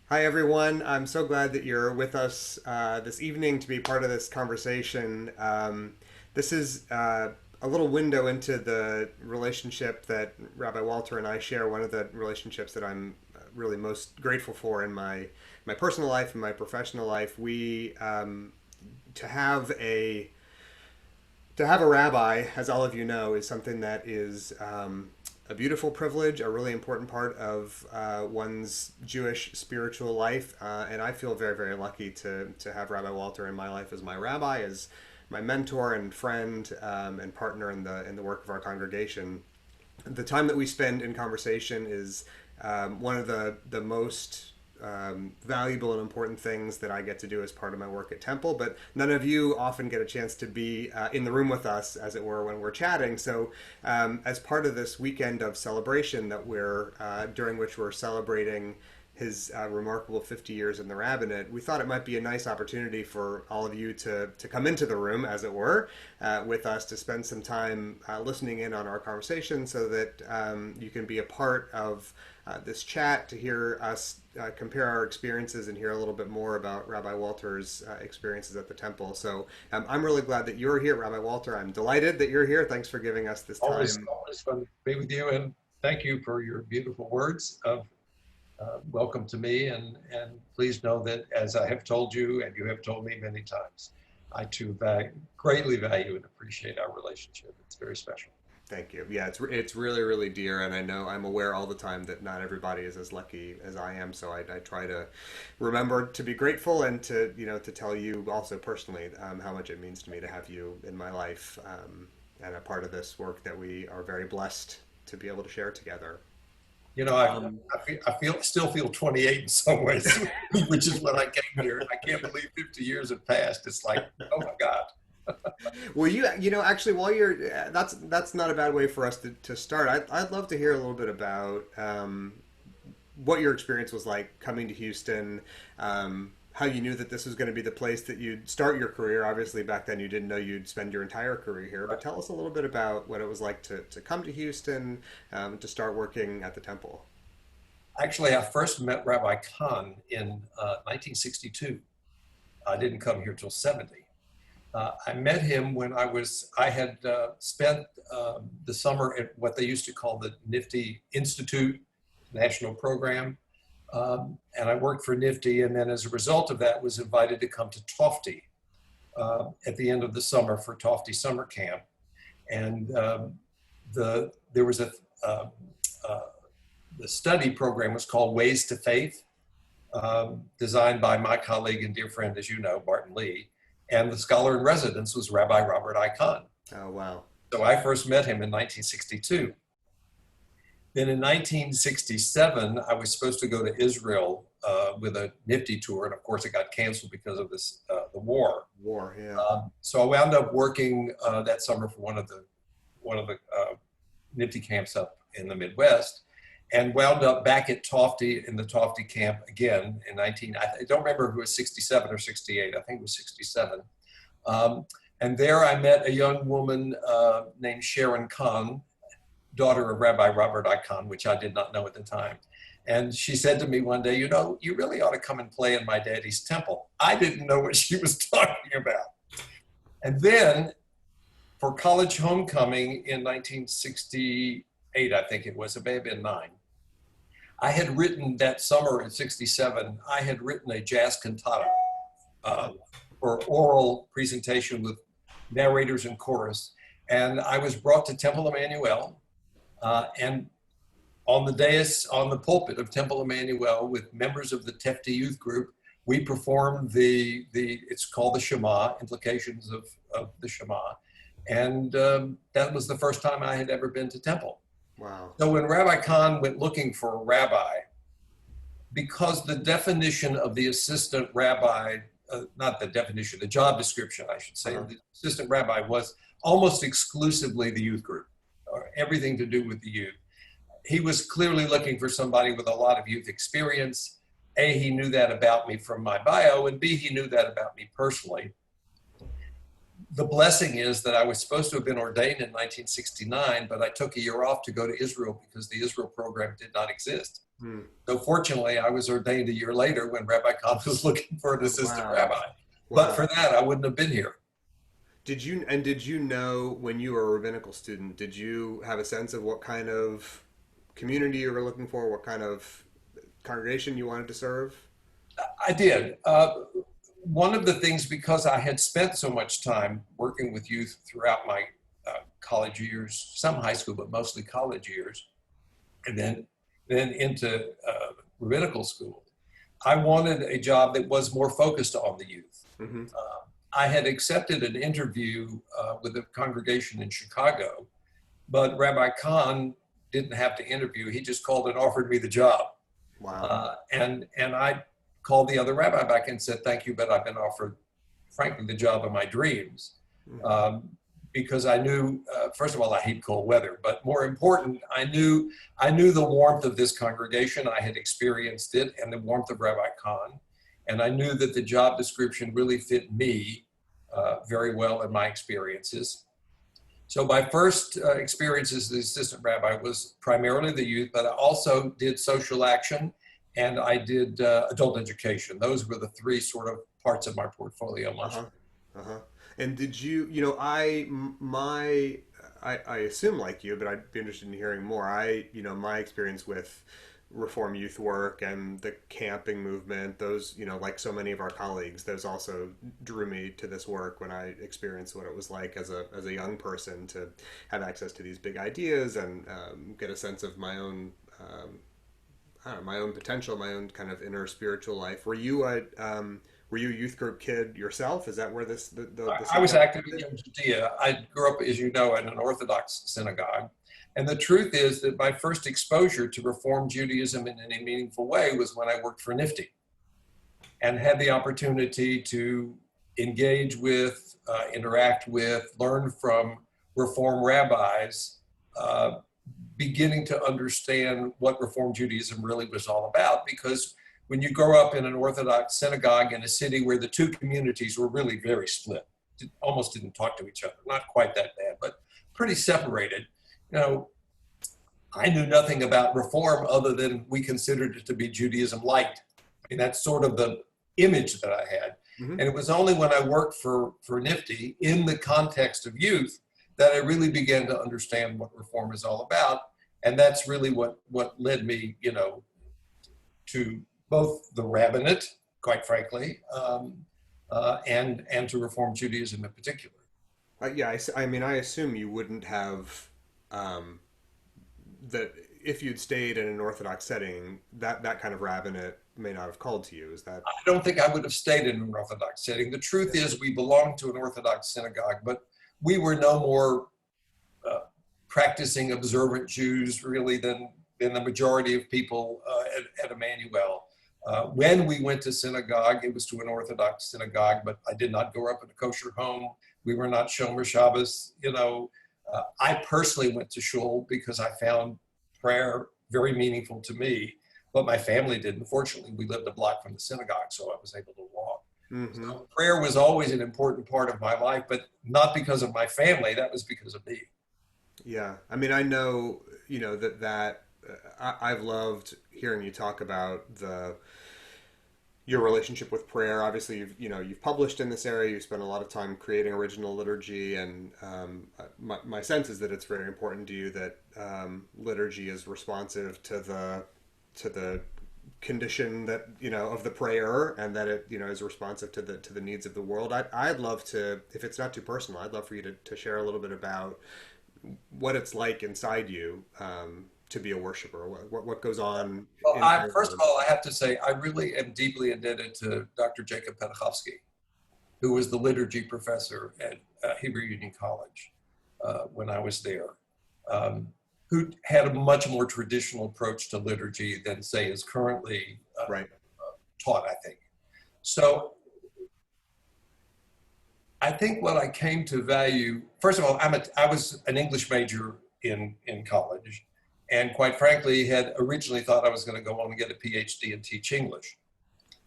Hi, everyone. I'm so glad that you're with us this evening to be part of this conversation. This is a little window into the relationship that Rabbi Walter and I share, one of the relationships that I'm really most grateful for in my personal life and my professional life. To have a to have a rabbi, as all of you know, is something that is a beautiful privilege, a really important part of one's Jewish spiritual life. And I feel very, very lucky to have Rabbi Walter in my life as my rabbi, as my mentor and friend and partner in the work of our congregation. The time that we spend in conversation is one of the most valuable and important things that I get to do as part of my work at Temple. But none of you often get a chance to be in the room with us, as it were, when we're chatting. So, as part of this weekend of celebration that we're during which we're celebrating his remarkable 50 years in the Rabbinate, we thought it might be a nice opportunity for all of you to come into the room, as it were, with us to spend some time listening in on our conversation so that you can be a part of this chat, to hear us compare our experiences and hear a little bit more about Rabbi Walter's experiences at the temple. So I'm really glad that you're here, Rabbi Walter. I'm delighted that you're here. Thanks for giving us this Always, time. always fun to be with you, and thank you for your beautiful words of welcome to me. And please know that, as I have told you, and you have told me many times, I too greatly value and appreciate our relationship. It's very special. Thank you. Yeah, it's really really dear, and I know I'm aware all the time that not everybody is as lucky as I am. So I try to remember to be grateful and to tell you also personally how much it means to me to have you in my life and a part of this work that we are very blessed to be able to share together. You know, still feel 28 in some ways, which is when I came here. I can't believe 50 years have passed. It's like, oh my God. Well, actually, while you're that's not a bad way for us to start. I'd love to hear a little bit about what your experience was like coming to Houston, how you knew that this was going to be the place that you'd start your career. Obviously, back then you didn't know you'd spend your entire career here, but tell us a little bit about what it was like to come to Houston, to start working at the temple. Actually, I first met Rabbi Khan in 1962. I didn't come here till 70. I met him when I had spent the summer at what they used to call the Nifty Institute National Program. And I worked for Nifty, and then as a result of that was invited to come to Tofty at the end of the summer for Tofty summer camp. And there was uh, uh, the study program was called Ways to Faith, designed by my colleague and dear friend, as you know, Martin Lee. And the scholar in residence was Rabbi Robert I. Kahn. Oh, wow. So I first met him in 1962. Then in 1967, I was supposed to go to Israel with a Nifty tour, and of course it got canceled because of the war. War, yeah. So I wound up working that summer for one of the Nifty camps up in the Midwest, and wound up back at Tofty in the Tofty camp again in 19. I don't remember if it was 67 or 68. I think it was 67. And there I met a young woman named Sharon Kahn, daughter of Rabbi Robert I. Kahn, which I did not know at the time. And she said to me one day, you know, you really ought to come and play in my daddy's temple. I didn't know what she was talking about. And then for college homecoming in 1968, I think it was, it may have been 9, I had written that summer in 67, I had written a jazz cantata for oral presentation with narrators and chorus. And I was brought to Temple Emanu, and on the dais, on the pulpit of Temple Emanu, with members of the Tefti youth group, we performed it's called the Shema, implications of the Shema. And that was the first time I had ever been to Temple. Wow. So when Rabbi Khan went looking for a rabbi, because the definition of the assistant rabbi, not the definition, the job description, I should say, the assistant rabbi was almost exclusively the youth group, or everything to do with the youth. He was clearly looking for somebody with a lot of youth experience. A, he knew that about me from my bio, and B, he knew that about me personally. The blessing is that I was supposed to have been ordained in 1969, but I took a year off to go to Israel because the Israel program did not exist. Hmm. So fortunately, I was ordained a year later when Rabbi Kahn was looking for an assistant Wow. rabbi. But Wow. for that, I wouldn't have been here. Did you know when you were a rabbinical student, did you have a sense of what kind of community you were looking for, what kind of congregation you wanted to serve? I did. One of the things, because I had spent so much time working with youth throughout my college years, some high school, but mostly college years, and then into rabbinical school, I wanted a job that was more focused on the youth. Mm-hmm. I had accepted an interview with a congregation in Chicago, but Rabbi Kahn didn't have to interview. He just called and offered me the job. Wow. And I called the other rabbi back and said, thank you, but I've been offered, frankly, the job of my dreams. Because I knew, first of all, I hate cold weather, but more important, I knew the warmth of this congregation. I had experienced it, and the warmth of Rabbi Kahn. And I knew that the job description really fit me very well in my experiences. So my first experience as the assistant rabbi was primarily the youth, but I also did social action and I did adult education. Those were the three sort of parts of my portfolio. Uh-huh. Uh-huh. And did you, you know, I assume like you, but I'd be interested in hearing more. My experience with Reform youth work and the camping movement, those, like so many of our colleagues, those also drew me to this work when I experienced what it was like as a young person to have access to these big ideas and get a sense of my own, I don't know, my own potential, my own kind of inner spiritual life. Were you a youth group kid yourself? Is that where this I was active in Judea. I grew up, as you know, in an Orthodox synagogue. And the truth is that my first exposure to Reform Judaism in any meaningful way was when I worked for NIFTY and had the opportunity to engage with, interact with, learn from Reform rabbis, beginning to understand what Reform Judaism really was all about. Because when you grow up in an Orthodox synagogue in a city where the two communities were really very split, almost didn't talk to each other, not quite that bad, but pretty separated. I knew nothing about Reform other than we considered it to be Judaism light. I mean, that's sort of the image that I had. Mm-hmm. And it was only when I worked for NIFTY in the context of youth that I really began to understand what Reform is all about. And that's really what led me, to both the Rabbinate, quite frankly, and to Reform Judaism in particular. I assume you wouldn't have that if you'd stayed in an Orthodox setting, that kind of rabbinate may not have called to you. Is that? I don't think I would have stayed in an Orthodox setting. The truth is we belonged to an Orthodox synagogue, but we were no more practicing observant Jews really than the majority of people at Emmanuel. When we went to synagogue, it was to an Orthodox synagogue, but I did not grow up in a kosher home. We were not Shomer Shabbos. I personally went to shul because I found prayer very meaningful to me, but my family didn't. Fortunately, we lived a block from the synagogue, so I was able to walk. Mm-hmm. So prayer was always an important part of my life, but not because of my family. That was because of me. Yeah, I mean, I know, I've loved hearing you talk about your relationship with prayer. Obviously, you've published in this area. You've spent a lot of time creating original liturgy, and my sense is that it's very important to you that liturgy is responsive to the condition that of the prayer, and that it is responsive to the needs of the world. I'd love to, if it's not too personal, I'd love for you to share a little bit about what it's like inside you to be a worshiper, what goes on. Well, first of all, I have to say, I really am deeply indebted to Dr. Jacob Petachowski, who was the liturgy professor at Hebrew Union College when I was there, who had a much more traditional approach to liturgy than, say, is currently taught, I think. So I think what I came to value, first of all, I was an English major in college, and quite frankly, had originally thought I was going to go on and get a PhD and teach English.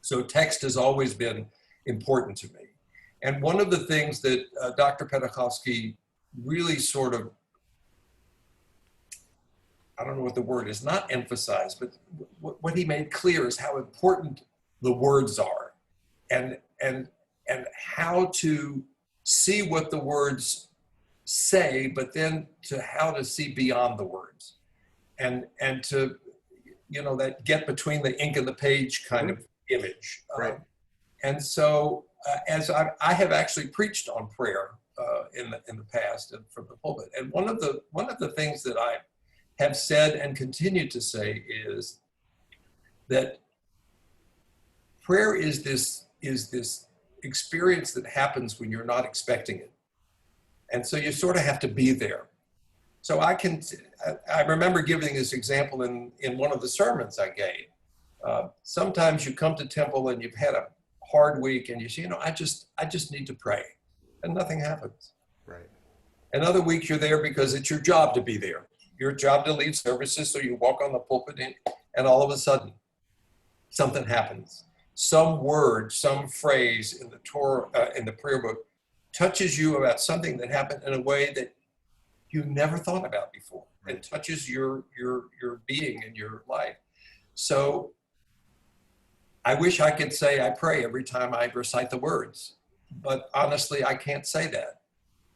So text has always been important to me. And one of the things that Dr. Petachowski really sort of, I don't know what the word is, not emphasize, but what he made clear is how important the words are, and how to see what the words say, but then to how to see beyond the words, and to, that get between the ink and the page kind of image. Right. And so, as I have actually preached on prayer in the past and from the pulpit, and one of the things that I have said and continue to say is that prayer is this experience that happens when you're not expecting it, and so you sort of have to be there. So I remember giving this example in one of the sermons I gave. Sometimes you come to temple and you've had a hard week, and you say, I just need to pray, and nothing happens. Right. Another week you're there because it's your job to be there. Your job to lead services, so you walk on the pulpit, and all of a sudden, something happens. Some word, some phrase in the Torah, in the prayer book, touches you about something that happened in a way that you never thought about before. Right. It touches your being and your life. So I wish I could say I pray every time I recite the words, but honestly, I can't say that.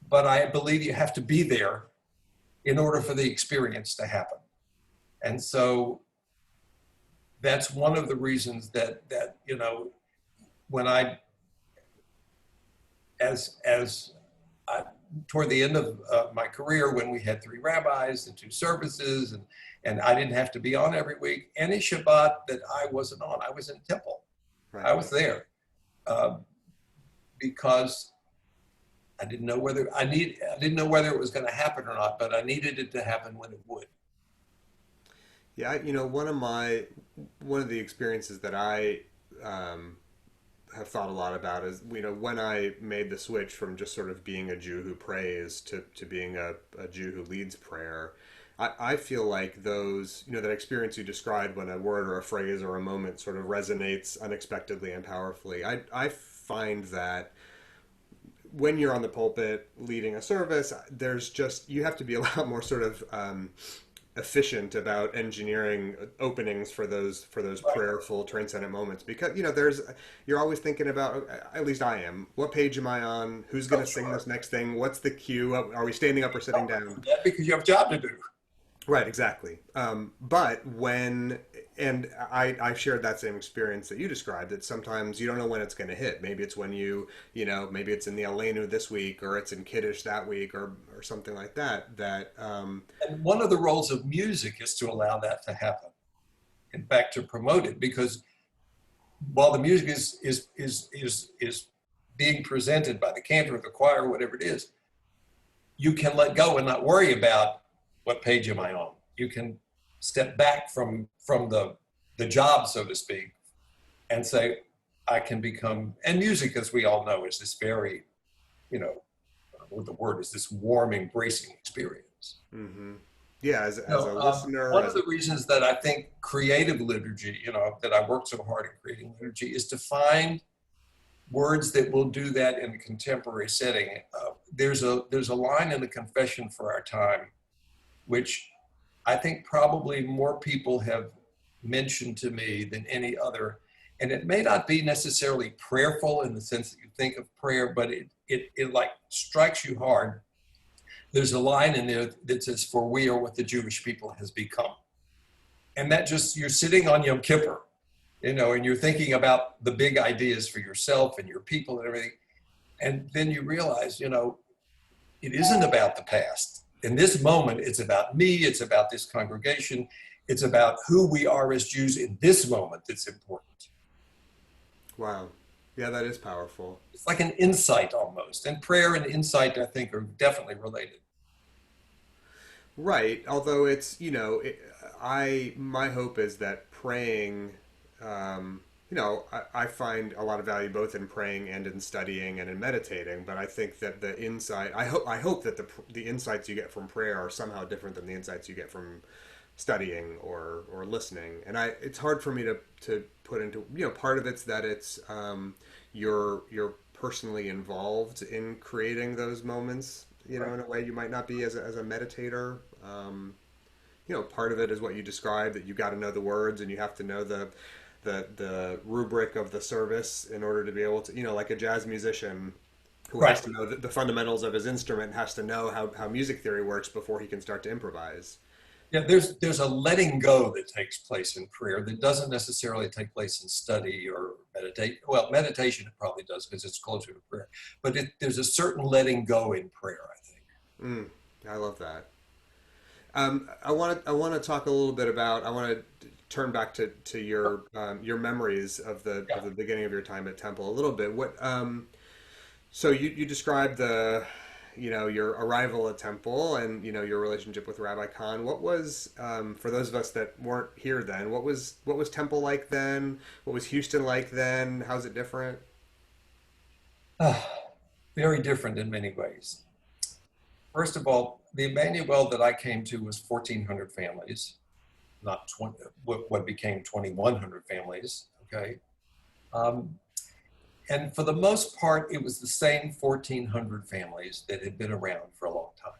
But I believe you have to be there in order for the experience to happen. And so that's one of the reasons that when toward the end of my career, when we had 3 rabbis and 2 services, and I didn't have to be on every week, any Shabbat that I wasn't on, I was in temple. Right. I was there because I didn't know whether it was going to happen or not, but I needed it to happen when it would. Yeah, one of the experiences that I have thought a lot about is, when I made the switch from just sort of being a Jew who prays to being a Jew who leads prayer. I feel like those, that experience you described when a word or a phrase or a moment sort of resonates unexpectedly and powerfully. I find that when you're on the pulpit leading a service, you have to be a lot more sort of efficient about engineering openings for those right. prayerful transcendent moments, because you're always thinking about, at least I am, what page am I on, who's going to sing this next thing, what's the cue, are we standing up or sitting down? Yeah, because you have a job to do. Right, exactly. But and I shared that same experience that you described, that sometimes you don't know when it's going to hit. Maybe it's when maybe it's in the Aleinu this week, or it's in Kiddush that week, or something like that. And one of the roles of music is to allow that to happen. In fact, to promote it, because while the music is being presented by the cantor or the choir or whatever it is, you can let go and not worry about what page am I on. You can step back from the job, so to speak, and say, I can become, and music, as we all know, is this very, what the word is, this warm, embracing experience. Mm-hmm. Yeah, as a listener. One of the reasons that I think creative liturgy, that I worked so hard at creating liturgy, is to find words that will do that in a contemporary setting. There's a line in the Confession for Our Time, which I think probably more people have mentioned to me than any other. And it may not be necessarily prayerful in the sense that you think of prayer, but it like strikes you hard. There's a line in there that says, "For we are what the Jewish people has become." And that you're sitting on Yom Kippur, and you're thinking about the big ideas for yourself and your people and everything. And then you realize, it isn't about the past. In this moment, it's about me, it's about this congregation, it's about who we are as Jews in this moment that's important. Wow. Yeah, that is powerful. It's like an insight almost. And prayer and insight, I think, are definitely related. Right. Although it's, my hope is that praying, I find a lot of value both in praying and in studying and in meditating. But I think that the insight, I hope that the insights you get from prayer are somehow different than the insights you get from studying or listening. And it's hard for me to put into, part of it's that it's you're personally involved in creating those moments, in a way you might not be as a meditator. part of it is what you described, that you got to know the words and you have to know the rubric of the service in order to be able to, like a jazz musician who has Right. to know the fundamentals of his instrument, has to know how music theory works before he can start to improvise. Yeah, there's a letting go that takes place in prayer that doesn't necessarily take place in study or meditate. Well, meditation it probably does because it's closer to prayer, but there's a certain letting go in prayer, I think. Mm, I love that. I want to talk a little bit about. I want to turn back to your memories of Yeah. the beginning of your time at Temple a little bit. So you described your arrival at Temple and your relationship with Rabbi Khan. What was for those of us that weren't here then? What was Temple like then? What was Houston like then? How's it different? Ah, very different in many ways. First of all, the Emmanuel that I came to was 1,400 families, not 20, what became 2,100 families. Okay. Um, and for the most part, it was the same 1,400 families that had been around for a long time.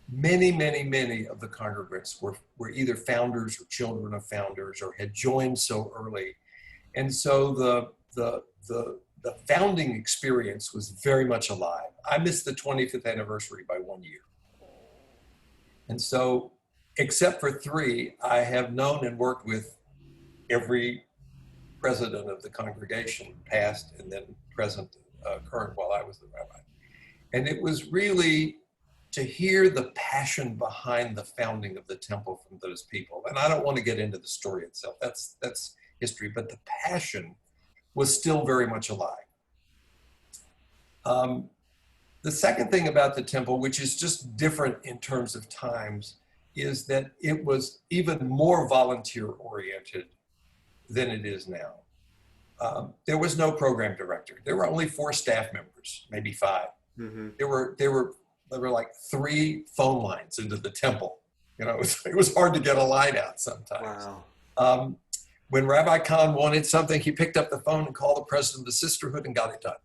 Many, many, many of the congregants were either founders or children of founders or had joined so early. And so the founding experience was very much alive. I missed the 25th anniversary by 1 year. And so, except for 3, I have known and worked with every president of the congregation, past and then present, current while I was the rabbi. And it was really to hear the passion behind the founding of the temple from those people. And I don't want to get into the story itself. That's history, but the passion was still very much alive. The second thing about the temple, which is just different in terms of times, is that it was even more volunteer oriented than it is now. There was no program director. There were only 4 staff members, maybe 5. Mm-hmm. There were like 3 phone lines into the temple. It was hard to get a line out sometimes. Wow. When Rabbi Khan wanted something, he picked up the phone and called the president of the sisterhood and got it done.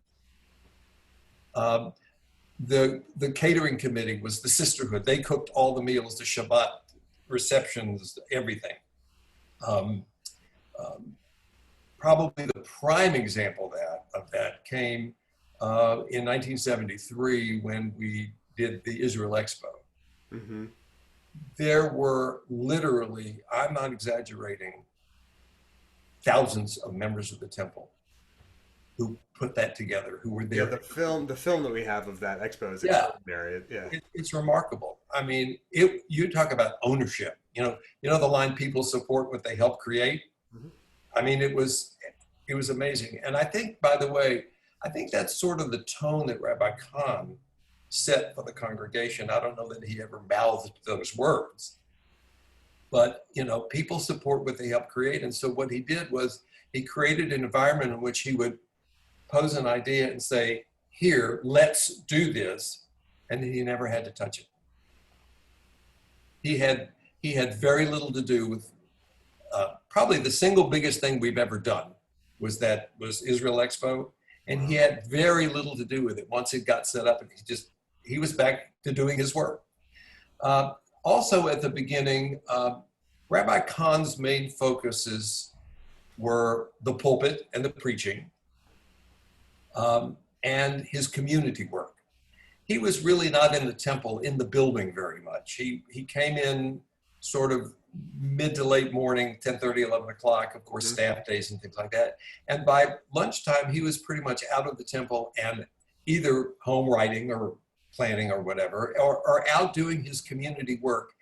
The catering committee was the sisterhood. They cooked all the meals, the Shabbat receptions, everything. Probably the prime example of that came in 1973 when we did the Israel Expo. Mm-hmm. There were literally, I'm not exaggerating, thousands of members of the temple who put that together, who were Yeah, there. the film that we have of that expo is Yeah, extraordinary. Yeah. it's remarkable. I mean, you talk about ownership. The line, people support what they help create. Mm-hmm. I mean, it was amazing. And I think, by the way, that's sort of the tone that Rabbi Khan set for the congregation. I don't know that he ever mouthed those words, but people support what they help create. And so what he did was he created an environment in which he would pose an idea and say, "Here, let's do this," and he never had to touch it. He had very little to do with. Probably the single biggest thing we've ever done was Israel Expo, and he had very little to do with it once it got set up, and he was back to doing his work. Also at the beginning, Rabbi Khan's main focuses were the pulpit and the preaching, and his community work. He was really not in the temple, in the building very much. He came in sort of mid to late morning, 10:30, 11 o'clock, of course, staff days and things like that. And by lunchtime, he was pretty much out of the temple and either home writing or planning or whatever, or out doing his community work.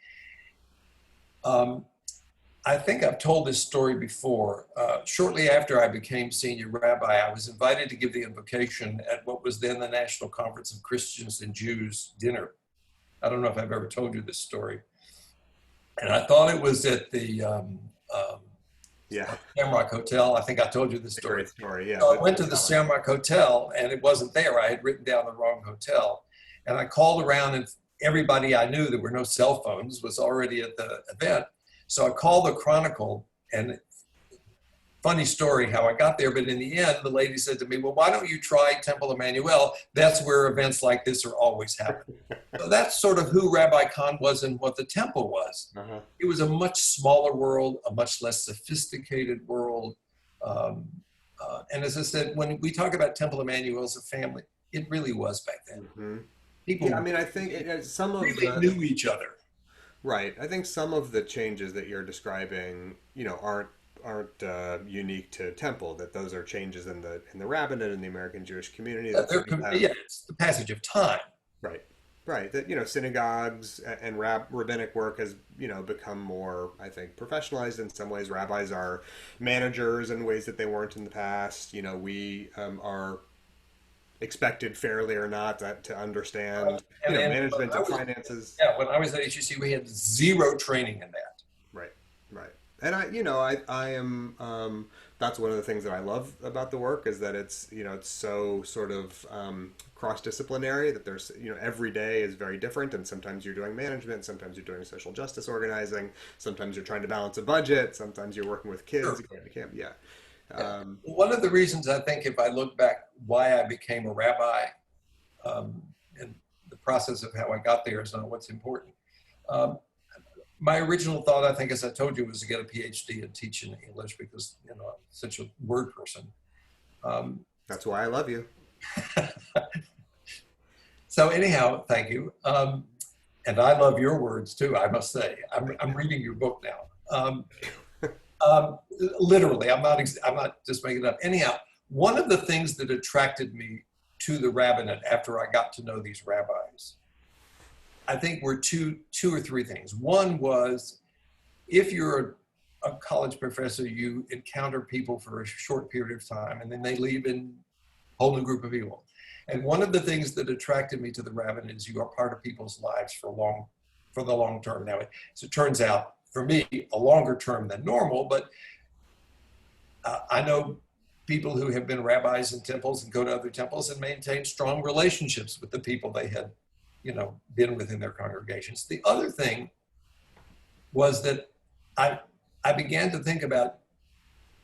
I think I've told this story before. Shortly after I became senior rabbi, I was invited to give the invocation at what was then the National Conference of Christians and Jews dinner. I don't know if I've ever told you this story. And I thought it was at the Shamrock Hotel. I think I told you this story. Great story, yeah. So I went to the Shamrock Hotel and it wasn't there. I had written down the wrong hotel. And I called around and everybody I knew, there were no cell phones, was already at the event. So I called the Chronicle and funny story how I got there, but in the end, the lady said to me, well, why don't you try Temple Emanu-El? That's where events like this are always happening. So that's sort of who Rabbi Khan was and what the temple was. It was a much smaller world, a much less sophisticated world. And as I said, when we talk about Temple Emanu-El as a family, it really was back then. People Yeah, I mean, I think some of really knew each other. Right. I think some of the changes that you're describing, aren't unique to Temple. That those are changes in the Rabbinate and the American Jewish community. That it's the passage of time. Right. Right. That synagogues and rabbinic work has become more, I think, professionalized in some ways. Rabbis are managers in ways that they weren't in the past. We are expected, fairly or not, to understand management and finances. Yeah, when I was at HUC, we had zero training in that. Right, right. And I am. That's one of the things that I love about the work is that it's it's so sort of cross-disciplinary. That there's every day is very different, and sometimes you're doing management, sometimes you're doing social justice organizing, sometimes you're trying to balance a budget, sometimes you're working with kids. Sure. Going to camp. Yeah. One of the reasons I think, if I look back, why I became a rabbi, and the process of how I got there is not what's important. My original thought, I think, as I told you, was to get a PhD and teach in English because I'm such a word person. That's why I love you. So anyhow, thank you, and I love your words too. I must say, I'm reading your book now. Literally, I'm not just making it up. Anyhow, one of the things that attracted me to the rabbinate after I got to know these rabbis, I think were two or three things. One was, if you're a college professor, you encounter people for a short period of time, and then they leave in a whole new group of people. And one of the things that attracted me to the rabbinate is you are part of people's lives for the long term. Now, so it turns out, for me, a longer term than normal, but I know people who have been rabbis in temples and go to other temples and maintain strong relationships with the people they had, been within their congregations. The other thing was that I began to think about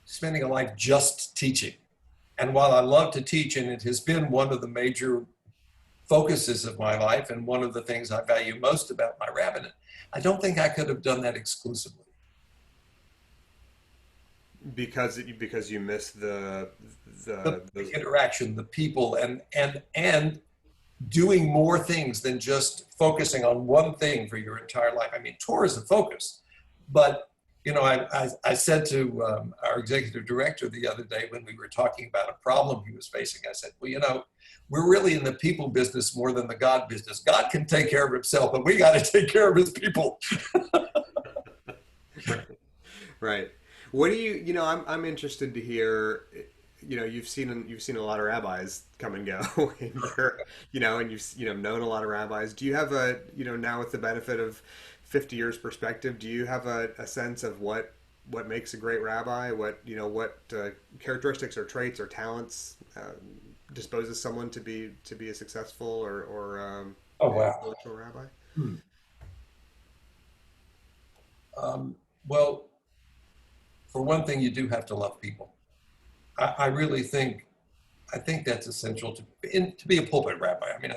spending a life just teaching. And while I love to teach, and it has been one of the major focuses of my life and one of the things I value most about my rabbinate, I don't think I could have done that exclusively. Because you miss the interaction, the people, and doing more things than just focusing on one thing for your entire life. I mean, Torah is a focus, but I said to our executive director the other day when we were talking about a problem he was facing, I said, well, we're really in the people business more than the God business. God can take care of himself, but we got to take care of his people. Right. What do you? I'm interested to hear. You've seen a lot of rabbis come and go, and you've known a lot of rabbis. Do you have now with the benefit of 50 years perspective, do you have a sense of what makes a great rabbi? What characteristics or traits or talents disposes someone to be a successful or influential rabbi? Well, for one thing, you do have to love people. I really think that's essential to be a pulpit rabbi. I mean,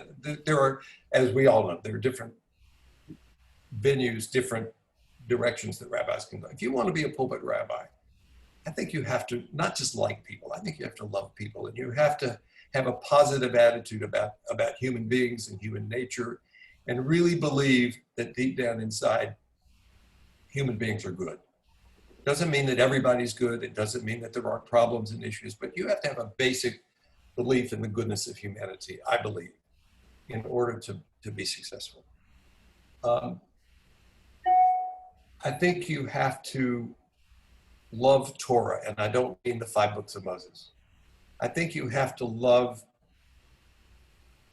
there are, as we all know, there are different venues, different directions that rabbis can go. If you want to be a pulpit rabbi, I think you have to not just like people. I think you have to love people, and you have to have a positive attitude about human beings and human nature, and really believe that deep down inside, human beings are good. Doesn't mean that everybody's good. It doesn't mean that there aren't problems and issues, but you have to have a basic belief in the goodness of humanity, I believe, in order to be successful. I think you have to love Torah, and I don't mean the 5 books of Moses. I think you have to love,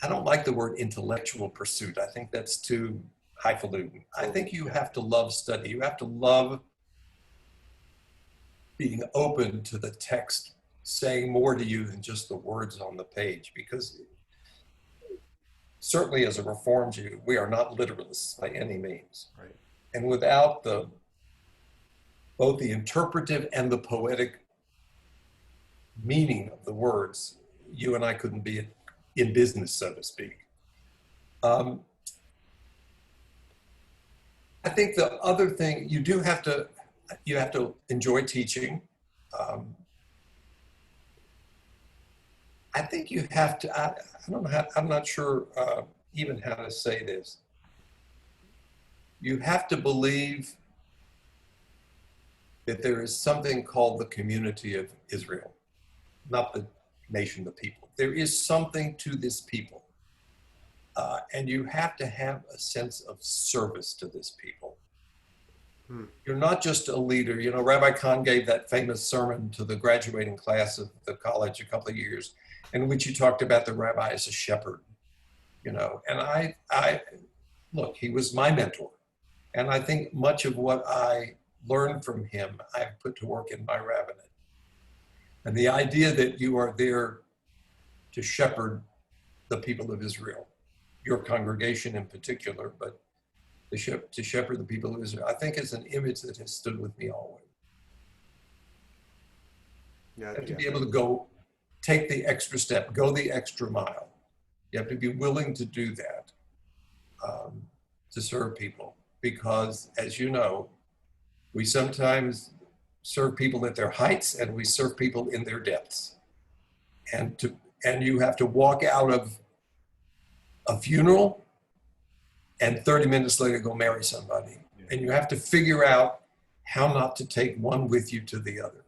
I don't like the word intellectual pursuit. I think that's too highfalutin. I think you have to love study. You have to love being open to the text saying more to you than just the words on the page, because certainly as a Reformed Jew, we are not literalists by any means. Right. And without both the interpretive and the poetic meaning of the words, you and I couldn't be in business, so to speak. I think the other thing, you have to enjoy teaching. I think you have to, I don't know how, I'm not sure even how to say this. You have to believe that there is something called the community of Israel, not the nation, the people. There is something to this people. And you have to have a sense of service to this people. You're not just a leader. You know, Rabbi Khan gave that famous sermon to the graduating class of the college a couple of years, in which he talked about the rabbi as a shepherd, you know. And I look, he was my mentor. And I think much of what I learned from him, I've put to work in my rabbinate. And the idea that you are there to shepherd the people of Israel, your congregation in particular, but to shepherd the people of Israel, I think is an image that has stood with me always. You have to be able to go, take the extra step, go the extra mile. You have to be willing to do that to serve people. Because, as you know, we sometimes serve people at their heights and we serve people in their depths. And you have to walk out of a funeral and 30 minutes later go marry somebody. And you have to figure out how not to take one with you to the other.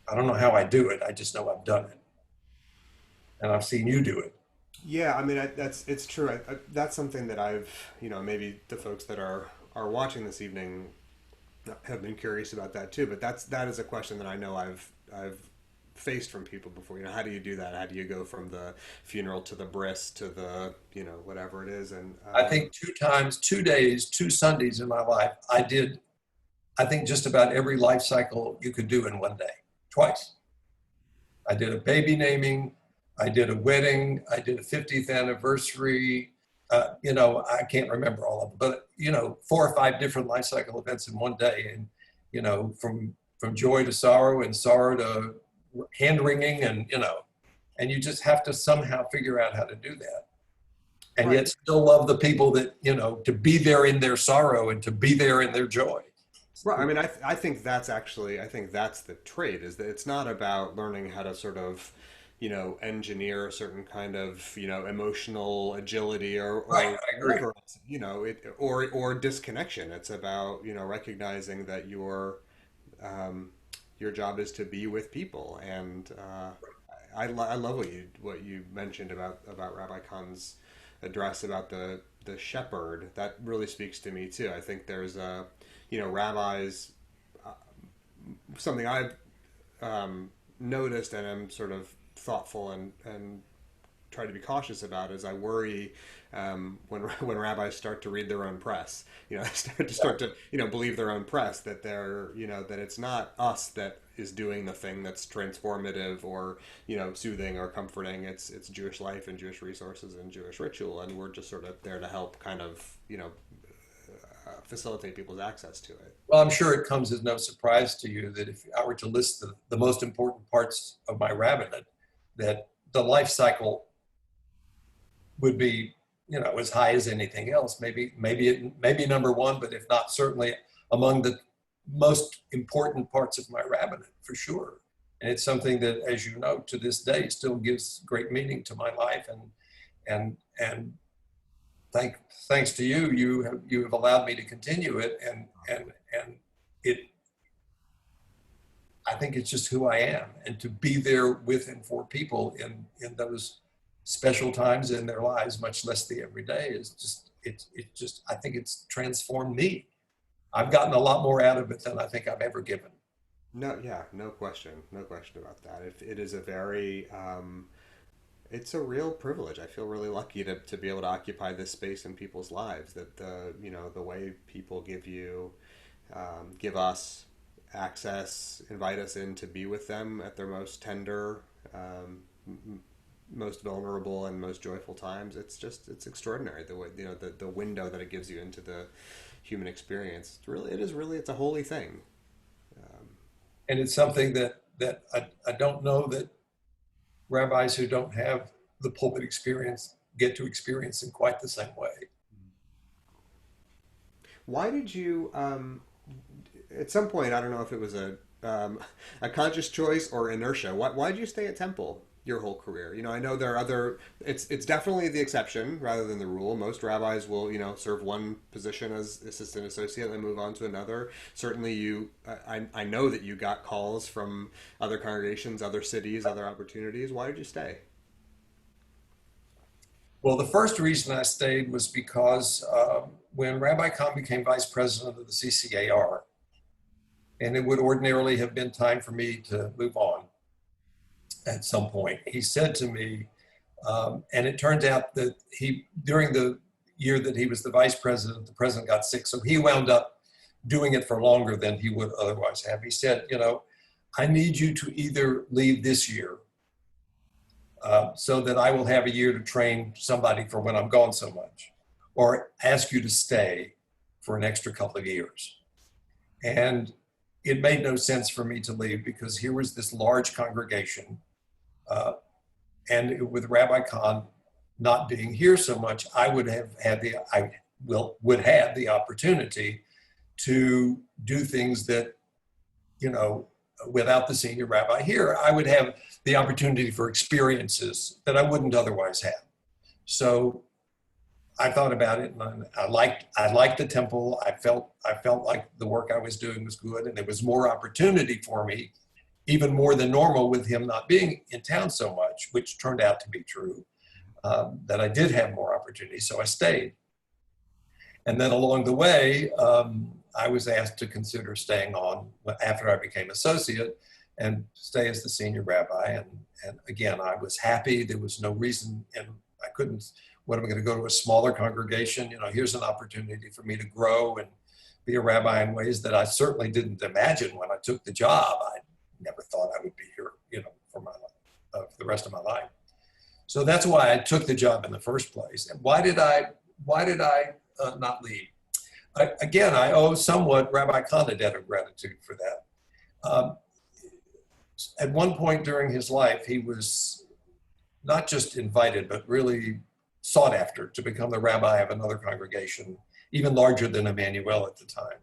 I don't know how I do it. I just know I've done it. And I've seen you do it. Yeah, I mean, it's true. That's something that I've, you know, maybe the folks that are watching this evening have been curious about that too. But that is a question that I know I've faced from people before. You know, how do you do that? How do you go from the funeral to the bris to the, you know, whatever it is? And I think 2 days, 2 Sundays in my life, I think just about every life cycle you could do in one day, twice. I did a baby naming. I did a wedding. I did a 50th anniversary. You know, I can't remember all of them, but, you know, 4 or 5 different life cycle events in one day. And, you know, from joy to sorrow and sorrow to hand wringing, and, you know, and you just have to somehow figure out how to do that. And right. Yet still love the people that, you know, to be there in their sorrow and to be there in their joy. Right. I mean, I think that's the trait, is that it's not about learning how to sort of, you know, engineer a certain kind of, you know, emotional agility or Right, I agree. whatever, you know, or disconnection. It's about, you know, recognizing that your job is to be with people. And I love what you mentioned about Rabbi Khan's address about the shepherd. That really speaks to me too. I think there's you know, rabbis, something I've noticed and I'm sort of thoughtful and try to be cautious about is I worry when rabbis start to read their own press, you know, start to you know, believe their own press, that they're, you know, that it's not us that is doing the thing that's transformative or, you know, soothing or comforting. It's Jewish life and Jewish resources and Jewish ritual, and we're just sort of there to help kind of, you know, facilitate people's access to it. Well, I'm sure it comes as no surprise to you that if I were to list the most important parts of my rabbinate, that the life cycle would be, you know, as high as anything else. Maybe number one, but if not, certainly among the most important parts of my rabbinate, for sure. And it's something that, as you know, to this day still gives great meaning to my life. And thanks to you, you have allowed me to continue it, and it. I think it's just who I am, and to be there with and for people in those special times in their lives, much less the everyday, is just I think it's transformed me. I've gotten a lot more out of it than I think I've ever given. No, yeah, no question about that. It is a very it's a real privilege. I feel really lucky to be able to occupy this space in people's lives. That you know, the way people give us access, invite us in to be with them at their most tender, most vulnerable, and most joyful times. It's extraordinary, the way, you know, the window that it gives you into the human experience. It's a holy thing. And it's something that that I don't know that rabbis who don't have the pulpit experience get to experience in quite the same way. Why did you, at some point, I don't know if it was a conscious choice or inertia, why did you stay at Temple your whole career? I know there are other, it's definitely the exception rather than the rule. Most rabbis will, serve one position as assistant associate and then move on to another. Certainly I know that you got calls from other congregations, other cities, other opportunities. Why did you stay? Well, the first reason I stayed was because when Rabbi Kahn became vice president of the CCAR, and it would ordinarily have been time for me to move on at some point, he said to me, and it turned out that during the year that he was the vice president, the president got sick, so he wound up doing it for longer than he would otherwise have. He said, I need you to either leave this year so that I will have a year to train somebody for when I'm gone so much, or ask you to stay for an extra couple of years. And it made no sense for me to leave because here was this large congregation, and with Rabbi Kahn not being here so much, I would have had the opportunity to do things that, without the senior rabbi here, I would have the opportunity for experiences that I wouldn't otherwise have. So I thought about it, and I liked the temple. I felt like the work I was doing was good, and there was more opportunity for me, even more than normal with him not being in town so much, which turned out to be true, that I did have more opportunity, so I stayed. And then along the way, I was asked to consider staying on after I became associate and stay as the senior rabbi. And again, I was happy. There was no reason, and I couldn't, what am I going to go to a smaller congregation? Here's an opportunity for me to grow and be a rabbi in ways that I certainly didn't imagine when I took the job. I never thought I would be here, for my life, for the rest of my life. So that's why I took the job in the first place. And why did I not leave? Again, I owe somewhat Rabbi Kahn a debt of gratitude for that. At one point during his life, he was not just invited, but really sought after to become the rabbi of another congregation, even larger than Emmanuel at the time.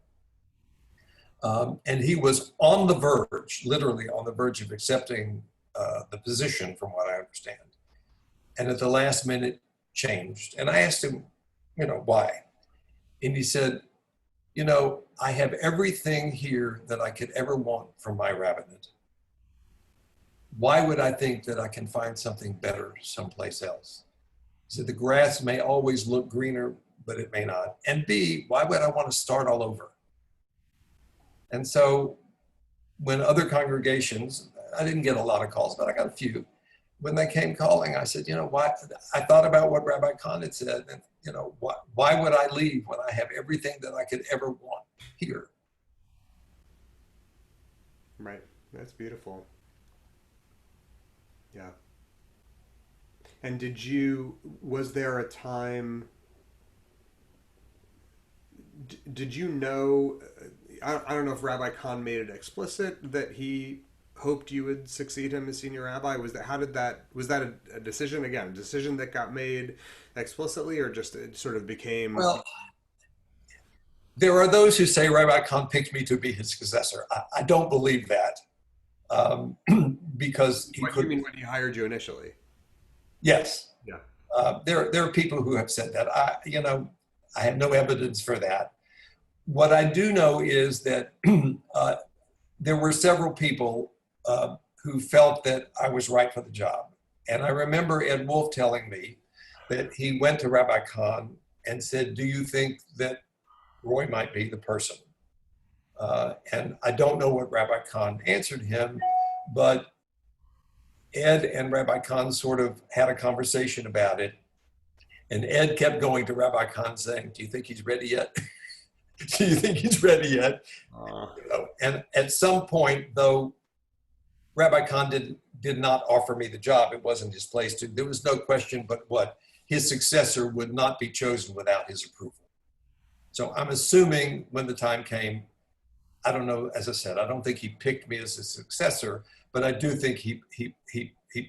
And he was on the verge, literally on the verge of accepting the position, from what I understand. And at the last minute changed. And I asked him, why? And he said, I have everything here that I could ever want from my rabbinate. Why would I think that I can find something better someplace else? He said, the grass may always look greener, but it may not. And B, why would I want to start all over? And so when other congregations, I didn't get a lot of calls, but I got a few. When they came calling, I said, why? I thought about what Rabbi Kahn had said, and why would I leave when I have everything that I could ever want here? Right. That's beautiful. Yeah. And was there a time, did you know, I don't know if Rabbi Kahn made it explicit that he hoped you would succeed him as senior rabbi? Was that a decision, again, a decision that got made explicitly, or just it sort of became? Well, there are those who say Rabbi Kahn picked me to be his successor. I don't believe that, because he What do you mean when he hired you initially? Yes. Yeah. There are people who have said that. I have no evidence for that. What I do know is that there were several people who felt that I was right for the job. And I remember Ed Wolf telling me that he went to Rabbi Kahn and said, do you think that Roy might be the person? And I don't know what Rabbi Kahn answered him, but Ed and Rabbi Kahn sort of had a conversation about it. And Ed kept going to Rabbi Kahn saying, do you think he's ready yet? Do you think he's ready yet? And at some point, though, Rabbi Kahn did not offer me the job. It wasn't his place to. There was no question but what his successor would not be chosen without his approval. So I'm assuming when the time came, I don't know, as I said, I don't think he picked me as a successor, But I do think he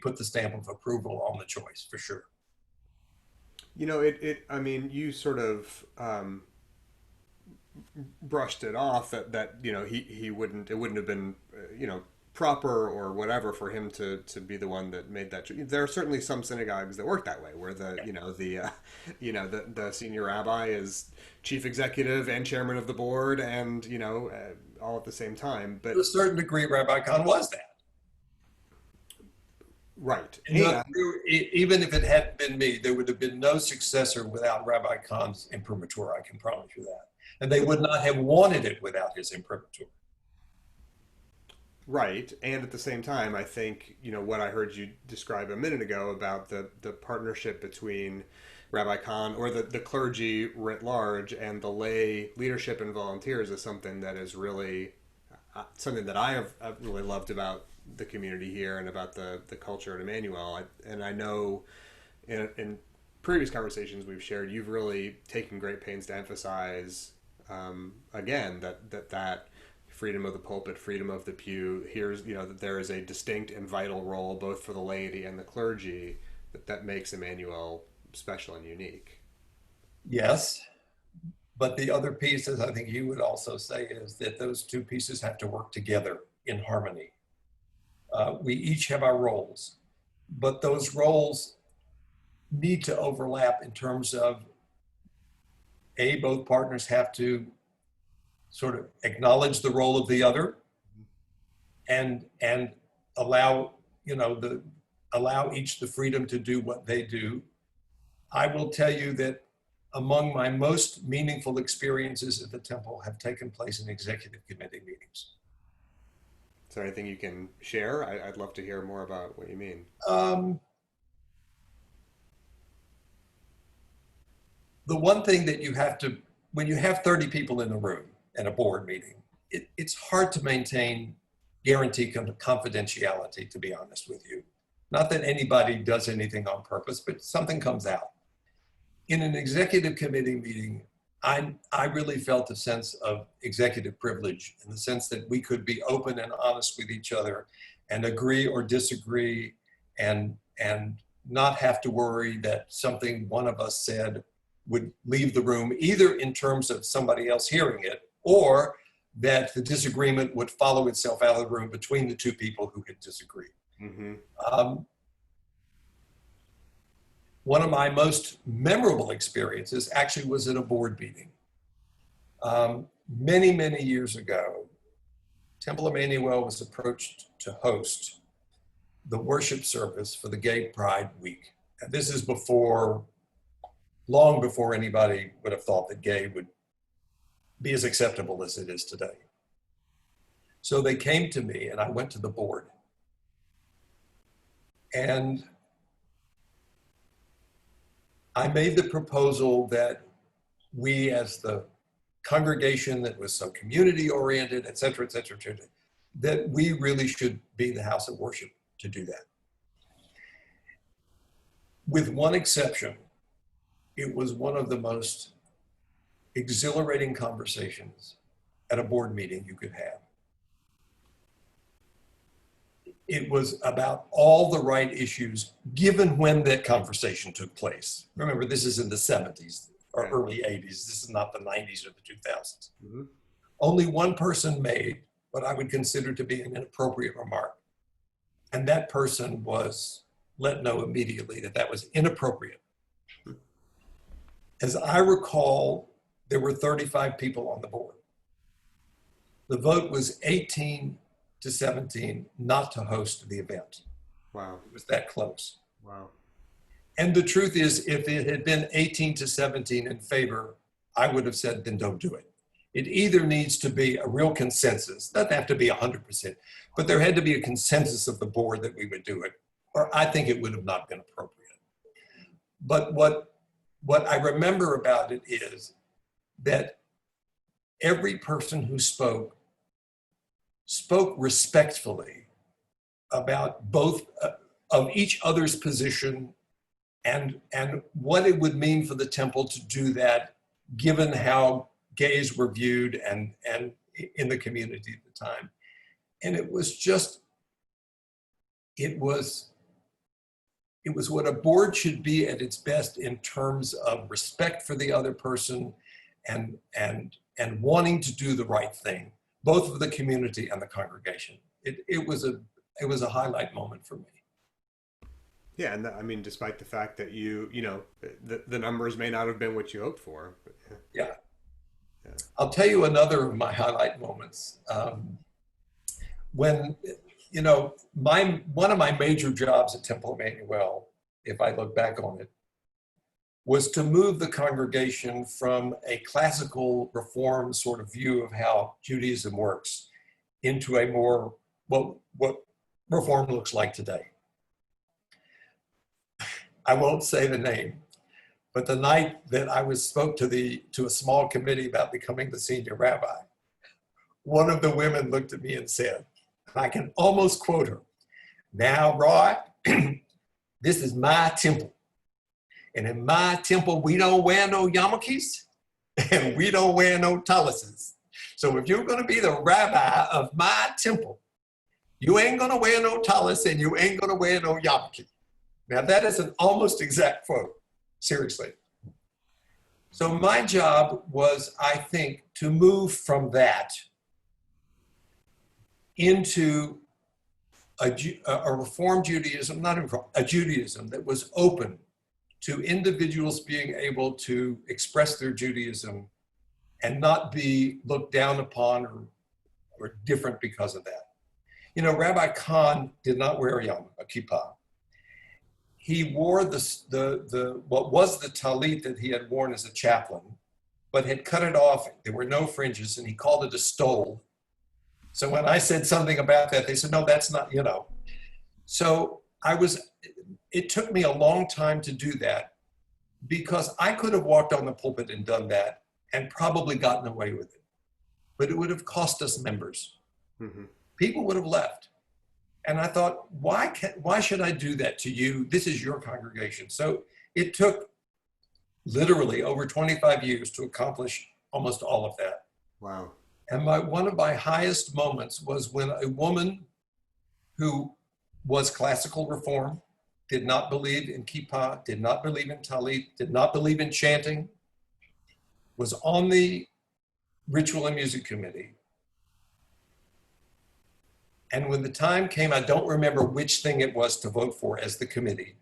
put the stamp of approval on the choice for sure. I mean, you sort of brushed it off that he wouldn't, it wouldn't have been proper or whatever for him to be the one that made that. There are certainly some synagogues that work that way, where the senior rabbi is chief executive and chairman of the board, and all at the same time. But to a certain degree, Rabbi Khan was that. Right. Even if it hadn't been me, there would have been no successor without Rabbi Khan's imprimatur. I can promise you that. And they would not have wanted it without his imprimatur. Right. And at the same time, I think, what I heard you describe a minute ago about the partnership between Rabbi Khan or the clergy writ large and the lay leadership and volunteers is something that is really something that I've really loved about the community here and about the culture at Emmanuel. And I know in previous conversations we've shared, you've really taken great pains to emphasize again that freedom of the pulpit, freedom of the pew. Here's that there is a distinct and vital role both for the laity and the clergy that makes Emmanuel special and unique. Yes, but the other piece, as I think you would also say, is that those two pieces have to work together in harmony. We each have our roles, but those roles need to overlap in terms of both partners have to sort of acknowledge the role of the other and allow allow each the freedom to do what they do. I will tell you that among my most meaningful experiences at the temple have taken place in executive committee meetings. Is there anything you can share? I'd love to hear more about what you mean. The one thing that you have to, when you have 30 people in the room at a board meeting, it's hard to maintain guaranteed confidentiality, to be honest with you. Not that anybody does anything on purpose, but something comes out. In an executive committee meeting, I really felt a sense of executive privilege in the sense that we could be open and honest with each other and agree or disagree and not have to worry that something one of us said would leave the room, either in terms of somebody else hearing it or that the disagreement would follow itself out of the room between the two people who had disagreed. Mm-hmm. One of my most memorable experiences actually was at a board meeting. Many, many years ago, Temple Emmanuel was approached to host the worship service for the Gay Pride Week. And this is long before anybody would have thought that gay would be as acceptable as it is today. So they came to me and I went to the board. And I made the proposal that we, as the congregation that was so community oriented, et cetera, that we really should be the house of worship to do that. With one exception, it was one of the most exhilarating conversations at a board meeting you could have. It was about all the right issues, given when that conversation took place. Remember, this is in the 70s or early 80s. This is not the 90s or the 2000s. Mm-hmm. Only one person made what I would consider to be an inappropriate remark. And that person was let know immediately that that was inappropriate. As I recall, there were 35 people on the board. The vote was 18-17 not to host the event. Wow. It was that close. Wow. And the truth is, if it had been 18-17 in favor, I would have said, then don't do it. It either needs to be a real consensus, doesn't have to be 100%, but there had to be a consensus of the board that we would do it, or I think it would have not been appropriate. But what I remember about it is that every person who spoke respectfully about both of each other's position and what it would mean for the temple to do that, given how gays were viewed and in the community at the time. And it was just it was what a board should be at its best in terms of respect for the other person and wanting to do the right thing, both for the community and the congregation. It was a highlight moment for me. Yeah, and I mean, despite the fact that the numbers may not have been what you hoped for. But yeah. I'll tell you another of my highlight moments. When, one of my major jobs at Temple Emanu, if I look back on it, was to move the congregation from a classical reform sort of view of how Judaism works into a more, what reform looks like today. I won't say the name, but the night that I spoke to a small committee about becoming the senior rabbi, one of the women looked at me and said, I can almost quote her, "Now, Roy, this is my temple. And in my temple, we don't wear no yarmulkes and we don't wear no talis. So if you're going to be the rabbi of my temple, you ain't going to wear no talis and you ain't going to wear no yarmulke." Now, that is an almost exact quote, seriously. So my job was, I think, to move from that into a Reform Judaism, not a Judaism that was open to individuals being able to express their Judaism and not be looked down upon or different because of that. Rabbi Khan did not wear a kippah. He wore what was the talit that he had worn as a chaplain, but had cut it off. There were no fringes, and he called it a stole. So when I said something about that, they said, no, that's not, So it took me a long time to do that because I could have walked on the pulpit and done that and probably gotten away with it, but it would have cost us members. Mm-hmm. People would have left. And I thought, why should I do that to you? This is your congregation. So it took literally over 25 years to accomplish almost all of that. Wow. And one of my highest moments was when a woman who was classical reform, did not believe in kippah, did not believe in talit, did not believe in chanting, was on the ritual and music committee. And when the time came, I don't remember which thing it was to vote for as the committee,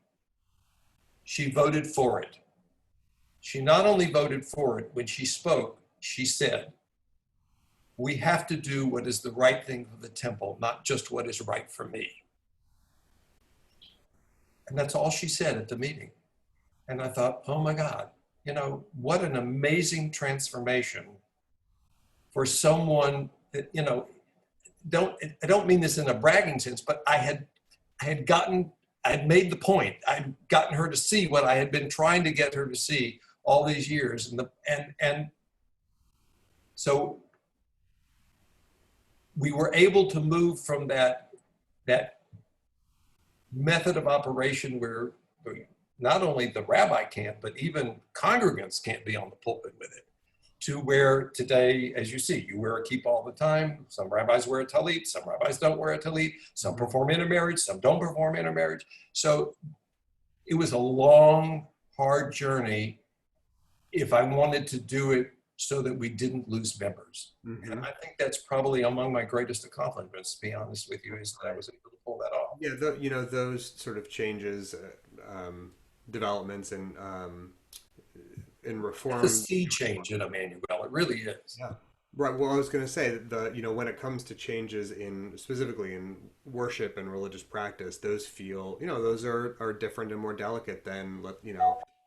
she voted for it. She not only voted for it, when she spoke, she said, "We have to do what is the right thing for the temple, not just what is right for me." And that's all she said at the meeting. And I thought, oh my God, what an amazing transformation for someone that, I don't mean this in a bragging sense, but I had made the point. I'd gotten her to see what I had been trying to get her to see all these years. And so we were able to move from that method of operation where not only the rabbi can't, but even congregants can't be on the pulpit with it, to where today, as you see, you wear a kippah all the time. Some rabbis wear a talit, some rabbis don't wear a talit, some perform intermarriage, some don't perform intermarriage. So it was a long, hard journey if I wanted to do it so that we didn't lose members. Mm-hmm. And I think that's probably among my greatest accomplishments, to be honest with you, is that I was able to pull that off. Yeah, those sort of changes, developments in reform. It's a sea change in Emanu, it really is. Yeah. Right. Well, I was going to say that when it comes to changes specifically in worship and religious practice, those feel, those are different and more delicate than,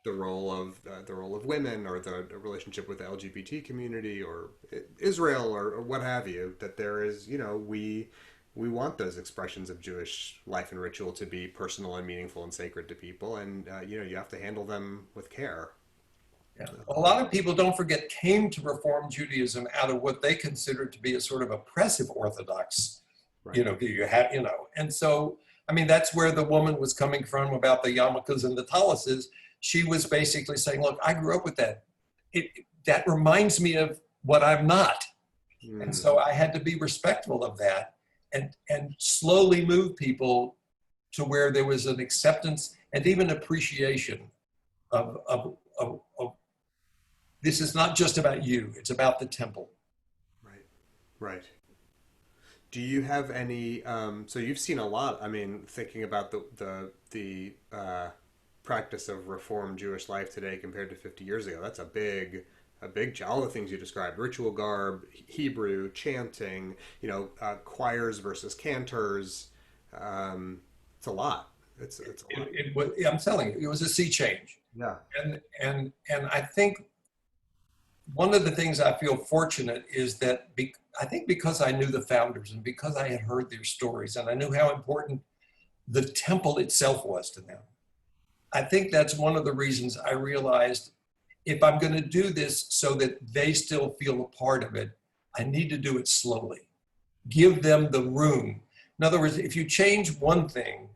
the role of women or the relationship with the LGBT community or Israel or what have you. That there is, we want those expressions of Jewish life and ritual to be personal and meaningful and sacred to people, and you have to handle them with care. Yeah. A lot of people, don't forget, came to Reform Judaism out of what they considered to be a sort of oppressive Orthodox, right. And so, that's where the woman was coming from about the yarmulkes and the talises. She was basically saying, look, I grew up with that. That reminds me of what I'm not. Mm. And so I had to be respectful of that and slowly move people to where there was an acceptance and even appreciation of this is not just about you, it's about the temple. Right. Right. Do you have any? So you've seen a lot. I mean, thinking about the practice of Reform Jewish life today compared to 50 years ago, that's a big. All the things you described: ritual garb, Hebrew, chanting. Choirs versus cantors. It's a lot. It's a lot. It was, I'm telling you, it was a sea change. Yeah. And I think one of the things I feel fortunate is that I think because I knew the founders and because I had heard their stories and I knew how important the temple itself was to them, I think that's one of the reasons I realized if I'm going to do this so that they still feel a part of it, I need to do it slowly. Give them the room. In other words, if you change one thing,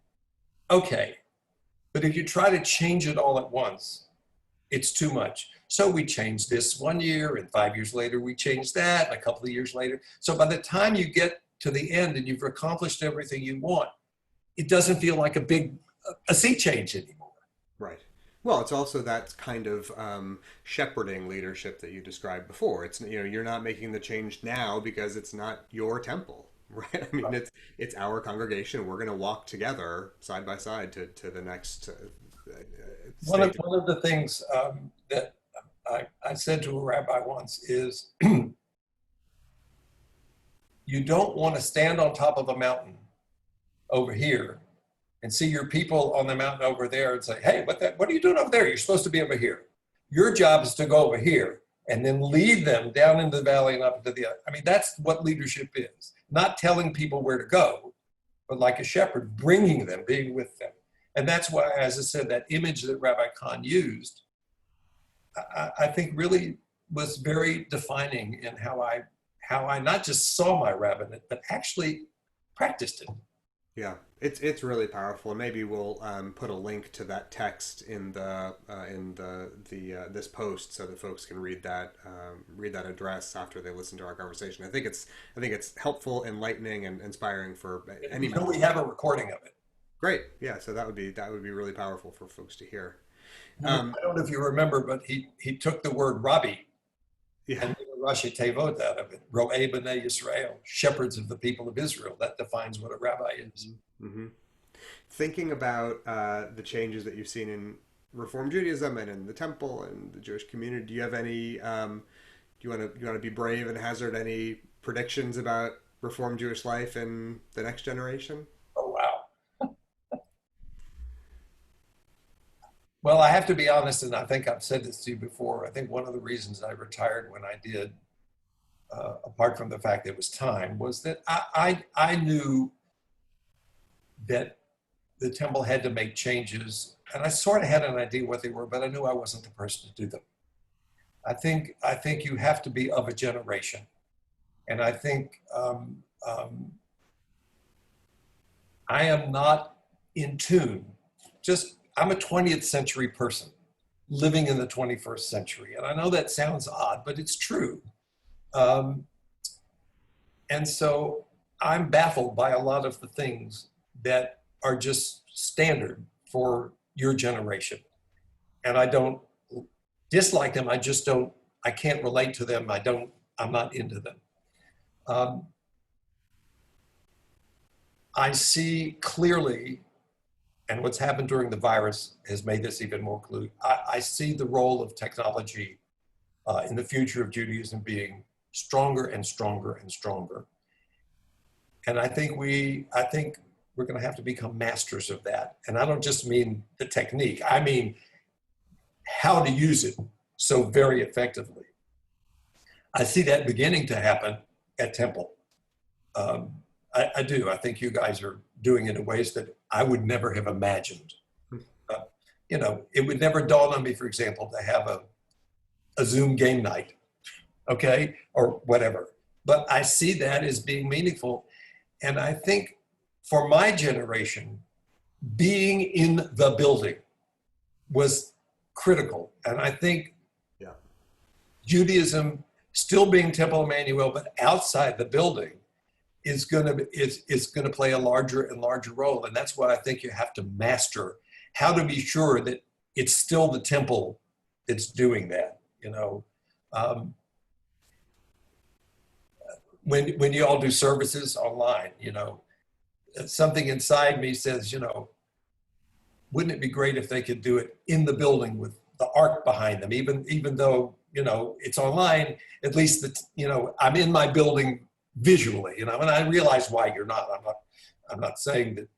okay. But if you try to change it all at once, it's too much. So we changed this 1 year, and 5 years later we changed that, and a couple of years later. So by the time you get to the end and you've accomplished everything you want, it doesn't feel like a sea change anymore. Right. Well, it's also that kind of shepherding leadership that you described before. It's you're not making the change now because it's not your temple, right? I mean, it's our congregation. We're going to walk together side by side to the next. One of the things that I said to a rabbi once is, you don't want to stand on top of a mountain over here and see your people on the mountain over there and say, hey, what are you doing over there? You're supposed to be over here. Your job is to go over here and then lead them down into the valley and up into the other. I mean, that's what leadership is. Not telling people where to go, but like a shepherd, bringing them, being with them. And that's why, as I said, that image that Rabbi Kahn used, I think really was very defining in how I not just saw my rabbinate, but actually practiced it. Yeah, it's really powerful. And maybe we'll put a link to that text in the this post so that folks can read that address after they listen to our conversation. I think it's helpful, enlightening, and inspiring for anyone. We have a recording of it. Great, yeah. So that would be really powerful for folks to hear. I don't know if you remember, but he took the word Rabbi Yeah. and made a Rashi Tevot out of it. Ro'eh B'nai Yisrael, shepherds of the people of Israel. That defines what a rabbi is. Mm-hmm. Thinking about the changes that you've seen in Reform Judaism and in the temple and the Jewish community, do you have any? Do you want to be brave and hazard any predictions about Reform Jewish life in the next generation? Oh, wow. Well, I have to be honest, and I think I've said this to you before. I think one of the reasons I retired when I did, apart from the fact that it was time, was that I knew that the temple had to make changes, and I sort of had an idea what they were, but I knew I wasn't the person to do them. I think you have to be of a generation, and I think I am not in tune. I'm a 20th century person living in the 21st century. And I know that sounds odd, but it's true. And so I'm baffled by a lot of the things that are just standard for your generation. And I don't dislike them. I can't relate to them. I'm not into them. I see clearly, and what's happened during the virus has made this even more clear. I see the role of technology in the future of Judaism being stronger and stronger and stronger. And I think we're going to have to become masters of that. And I don't just mean the technique. I mean how to use it so very effectively. I see that beginning to happen at Temple. I do. I think you guys are doing it in ways that I would never have imagined. It would never dawn on me, for example, to have a Zoom game night, okay, or whatever. But I see that as being meaningful. And I think for my generation, being in the building was critical. And I think Judaism still being Temple Emanu, but outside the building, is going to play a larger and larger role. And that's why I think you have to master how to be sure that it's still the temple that's doing that. When you all do services online, something inside me says, wouldn't it be great if they could do it in the building with the ark behind them, even though, it's online, at least I'm in my building visually, and I realize why you're not. I'm not saying that,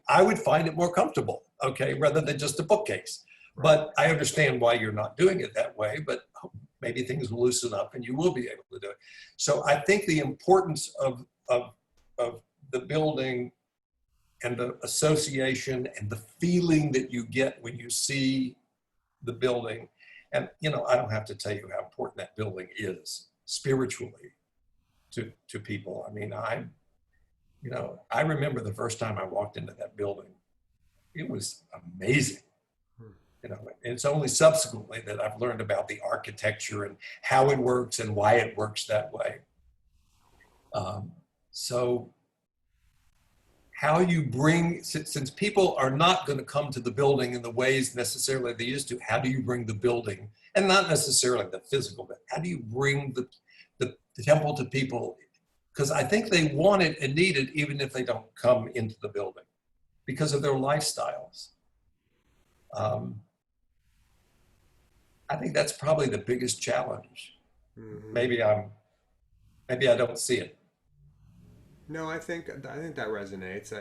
I would find it more comfortable, okay, rather than just a bookcase. But I understand why you're not doing it that way, but maybe things will loosen up and you will be able to do it. So I think the importance of the building and the association and the feeling that you get when you see the building. And, I don't have to tell you how important that building is spiritually to people. I mean, I remember the first time I walked into that building. It was amazing. And it's only subsequently that I've learned about the architecture and how it works and why it works that way. So how you bring, since people are not going to come to the building in the ways necessarily they used to, how do you bring the building, and not necessarily the physical, but how do you bring the temple to people? Because I think they want it and need it even if they don't come into the building because of their lifestyles. I think that's probably the biggest challenge. Mm-hmm. Maybe I don't see it. No, I think that resonates.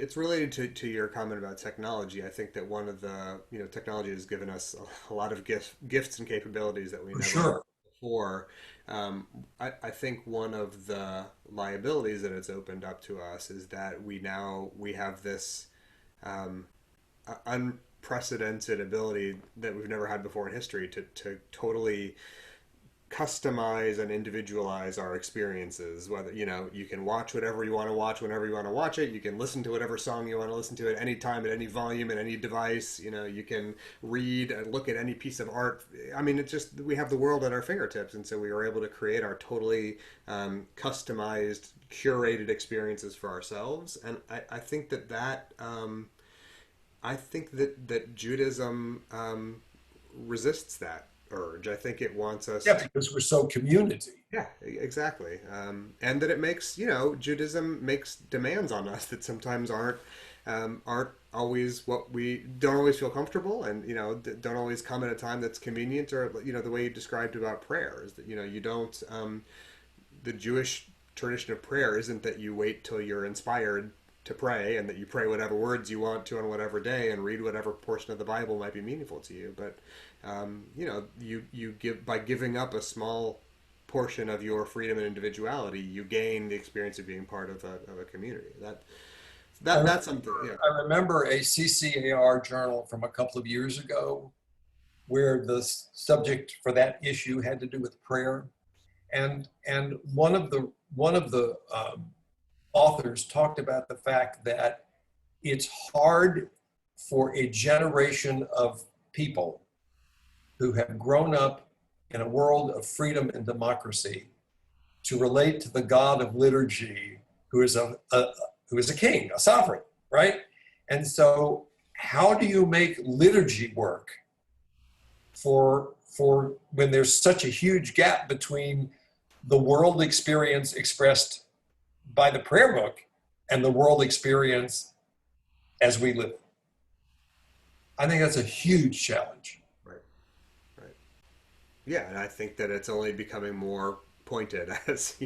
It's related to your comment about technology. I think that one of the, technology has given us a lot of gifts and capabilities that we never had before. I think one of the liabilities that it's opened up to us is that we have this unprecedented ability that we've never had before in history to totally customize and individualize our experiences. Whether you can watch whatever you want to watch whenever you want to watch it, you can listen to whatever song you want to listen to at any time, at any volume, at any device. You can read and look at any piece of art. I mean, it's just, we have the world at our fingertips, and so we were able to create our totally customized, curated experiences for ourselves. And I think that Judaism resists that urge. I think it wants us. Yeah, because we're so community. Yeah, exactly. And that it makes, Judaism makes demands on us that sometimes aren't always what we don't always feel comfortable, and don't always come at a time that's convenient, or the way you described about prayer is that you don't. The Jewish tradition of prayer isn't that you wait till you're inspired to pray and that you pray whatever words you want to on whatever day and read whatever portion of the Bible might be meaningful to you. But, you give, by giving up a small portion of your freedom and individuality, you gain the experience of being part of a community. That's something. Yeah. I remember a HUC-JIR journal from a couple of years ago where the subject for that issue had to do with prayer. And one of the authors talked about the fact that it's hard for a generation of people who have grown up in a world of freedom and democracy to relate to the God of liturgy, who is a king, a sovereign, right? And so how do you make liturgy work for when there's such a huge gap between the world experience expressed by the prayer book and the world experience as we live? I think that's a huge challenge. Right. Yeah, and I think that it's only becoming more pointed as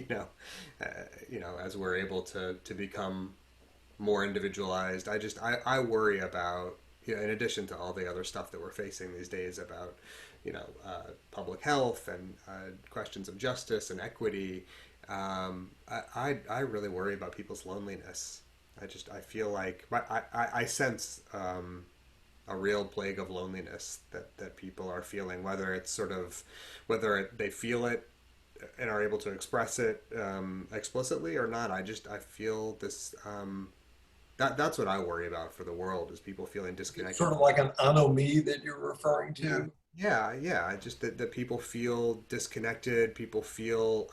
as we're able to become more individualized. I worry about, in addition to all the other stuff that we're facing these days about public health and questions of justice and equity. I really worry about people's loneliness. I feel like I sense a real plague of loneliness that people are feeling, whether they feel it and are able to express it explicitly or not. I feel this. That's what I worry about for the world, is people feeling disconnected. It's sort of like an anomie that you're referring to. Yeah. Just that people feel disconnected. People feel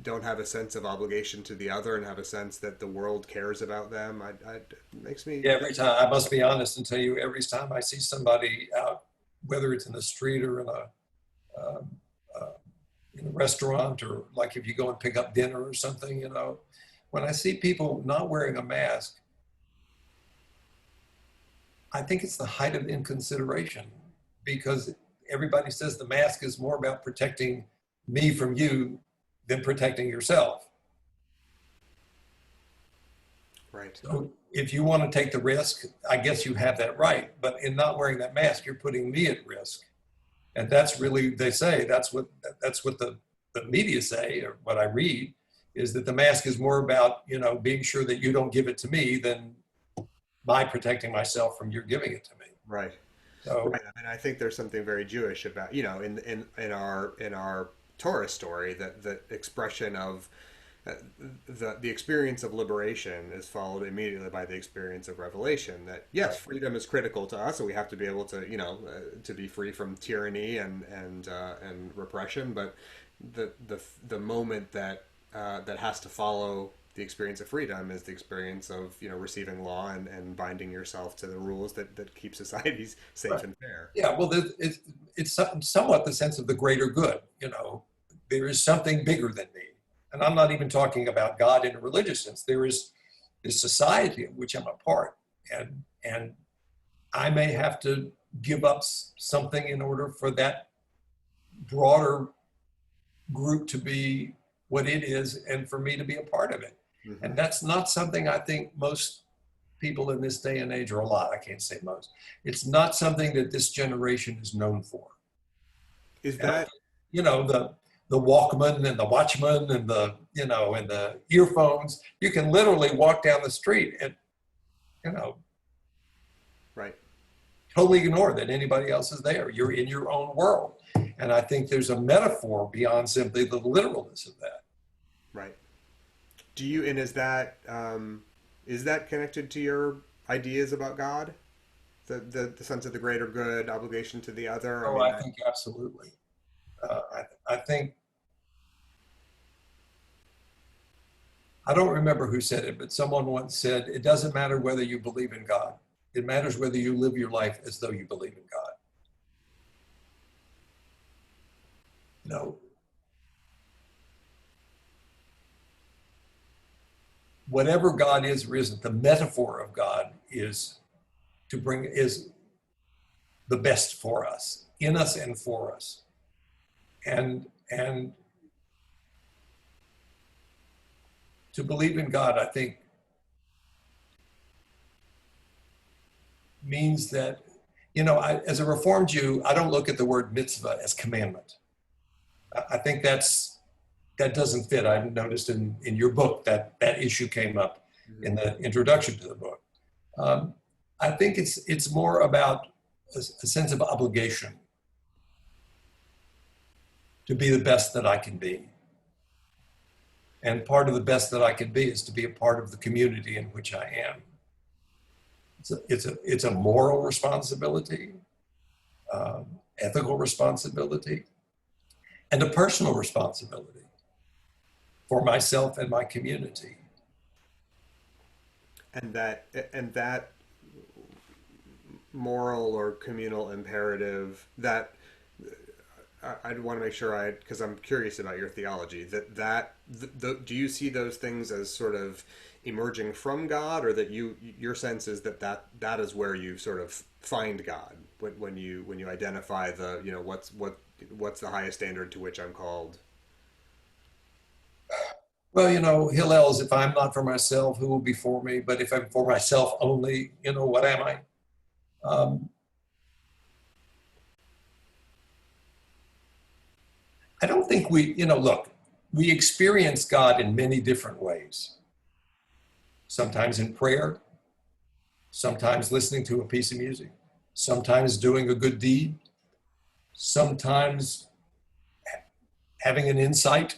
don't have a sense of obligation to the other and have a sense that the world cares about them. It makes me. Yeah, every time, I must be honest and tell you, every time I see somebody out, whether it's in the street or um, uh, in a restaurant, or like if you go and pick up dinner or something, when I see people not wearing a mask, I think it's the height of inconsideration, because everybody says the mask is more about protecting me from you than protecting yourself. Right. So if you want to take the risk, I guess you have that right. But in not wearing that mask, you're putting me at risk. And that's really, they say, that's what the media say, or what I read, is that the mask is more about, being sure that you don't give it to me than my protecting myself from your giving it to me. Right. So, Right. I mean, I think there's something very Jewish about, in our Torah story, that the expression of the experience of liberation is followed immediately by the experience of revelation. That yes, right, freedom is critical to us, and we have to be able to, to be free from tyranny and repression. But the moment that has to follow the experience of freedom is the experience of receiving law and binding yourself to the rules that keep societies safe right. and fair. Yeah, well, it's somewhat the sense of the greater good. There is something bigger than me. And I'm not even talking about God in a religious sense. There is this society of which I'm a part. And I may have to give up something in order for that broader group to be what it is and for me to be a part of it. Hmm. And that's not something I think most people in this day and age, or a lot, I can't say most, it's not something that this generation is known for. Is And, that the Walkman and the Watchman and the earphones, you can literally walk down the street and, right? totally ignore that anybody else is there. You're in your own world. And I think there's a metaphor beyond simply the literalness of that. Right. Do you, and is that connected to your ideas about God? The sense of the greater good, obligation to the other? I Oh, mean, I think absolutely. I think, I don't remember who said it, but someone once said, it doesn't matter whether you believe in God. It matters whether you live your life as though you believe in God. Whatever God is or isn't, the metaphor of God is the best for us, in us and for us. And to believe in God, I think, means that, as a Reformed Jew, I don't look at the word mitzvah as commandment. I think that doesn't fit. I noticed in your book that issue came up in the introduction to the book. I think it's more about a sense of obligation to be the best that I can be. And part of the best that I can be is to be a part of the community in which I am. It's a moral responsibility, ethical responsibility, and a personal responsibility for myself and my community. and that moral or communal imperative that I'd want to make sure because I'm curious about your theology, do you see those things as sort of emerging from God, or that your sense is that is where you sort of find God when you identify what's the highest standard to which I'm called? Well, Hillel is, if I'm not for myself, who will be for me? But if I'm for myself only, what am I? I don't think look, we experience God in many different ways. Sometimes in prayer, sometimes listening to a piece of music, sometimes doing a good deed, sometimes having an insight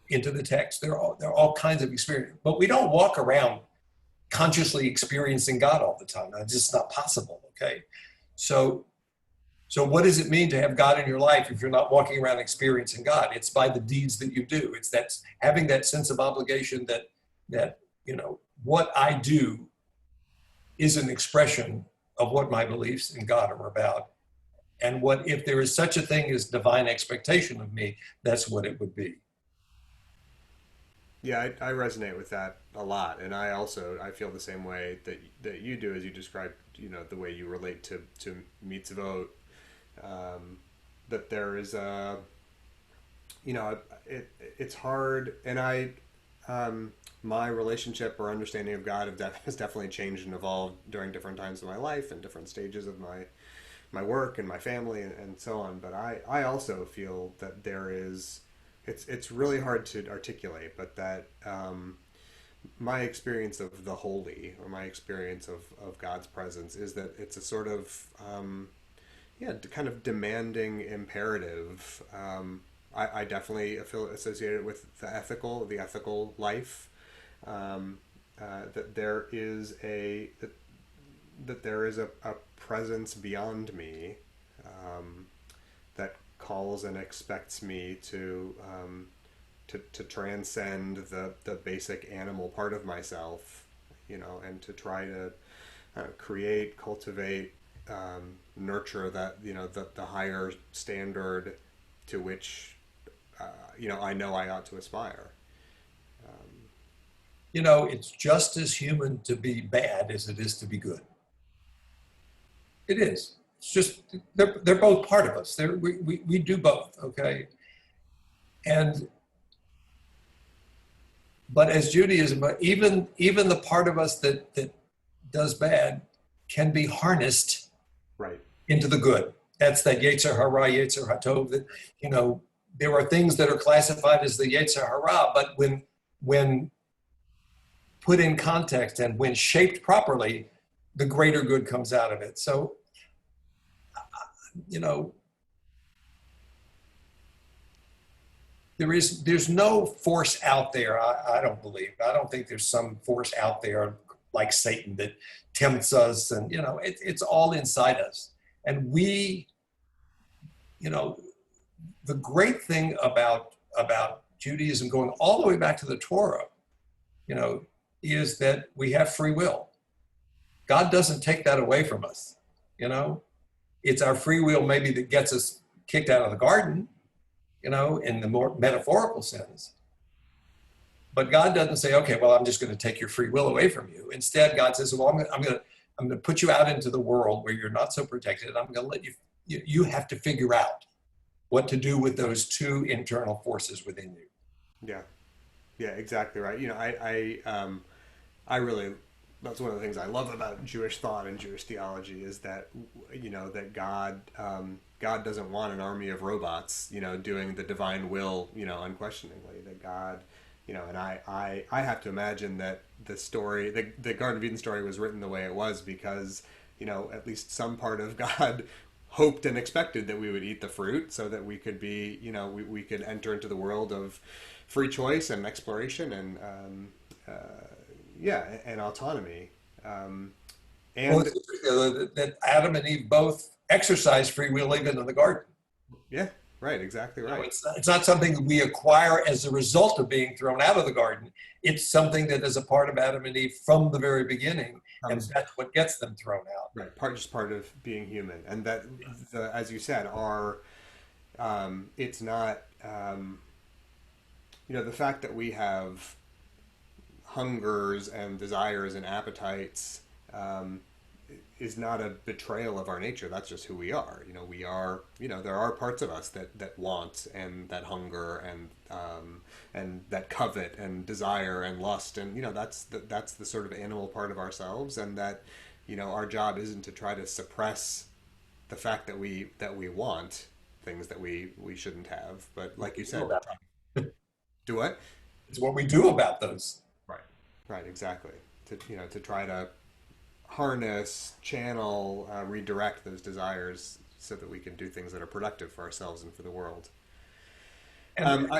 into the text. There are all kinds of experience, but we don't walk around consciously experiencing God all the time. That's just not possible. Okay, so So what does it mean to have God in your life if you're not walking around experiencing God? It's by the deeds that you do. It's that having that sense of obligation that what I do is an expression of what my beliefs in God are about. And what if there is such a thing as divine expectation of me, that's what it would be. Yeah, I resonate with that a lot, and I feel the same way that you do as you describe, the way you relate to mitzvot. That there is it's hard, and my relationship or understanding of God has definitely changed and evolved during different times of my life and different stages of my work and my family and so on. But I also feel that there is, it's really hard to articulate, but that my experience of the holy, or my experience of God's presence, is that it's a sort of kind of demanding imperative. I definitely feel associated with the ethical life. That there is a presence beyond me, that calls and expects me to transcend the basic animal part of myself, and to try to create, cultivate, nurture that, the higher standard to which I know I ought to aspire. It's just as human to be bad as it is to be good. It is. It's just, they're both part of us. We do both, okay? But as Judaism, even the part of us that does bad can be harnessed right into the good. That's that Yetzer Hara, Yetzer Hatov, that, there are things that are classified as the Yetzer Hara, but when put in context and when shaped properly, the greater good comes out of it. So, there's no force out there, I don't believe. I don't think there's some force out there like Satan that tempts us, and it's all inside us. And we, the great thing about Judaism, going all the way back to the Torah, is that we have free will. God doesn't take that away from us. It's our free will maybe that gets us kicked out of the garden, in the more metaphorical sense. But God doesn't say, okay, well, I'm just going to take your free will away from you. Instead, God says, well, I'm going to put you out into the world where you're not so protected. I'm going to let you have to figure out what to do with those two internal forces within you. Yeah, exactly right. I really, that's one of the things I love about Jewish thought and Jewish theology, is that, that God doesn't want an army of robots, doing the divine will, unquestioningly. That God, and I have to imagine that the Garden of Eden story was written the way it was because, at least some part of God hoped and expected that we would eat the fruit so that we could be, we could enter into the world of free choice and exploration and, and autonomy. And that Adam and Eve both exercised free will even in the garden. Yeah, right, exactly right. It's not something that we acquire as a result of being thrown out of the garden. It's something that is a part of Adam and Eve from the very beginning, and that's what gets them thrown out. Right, part of being human, and that, as you said, it's not, the fact that we have hungers and desires and appetites is not a betrayal of our nature. That's just who we are. We are, there are parts of us that want and that hunger and that covet and desire and lust, and that's the sort of animal part of ourselves, and that our job isn't to try to suppress the fact that we want things that we shouldn't have, but like you said, do what? It's what we do about those. Right, exactly. To try to harness, channel, redirect those desires so that we can do things that are productive for ourselves and for the world. And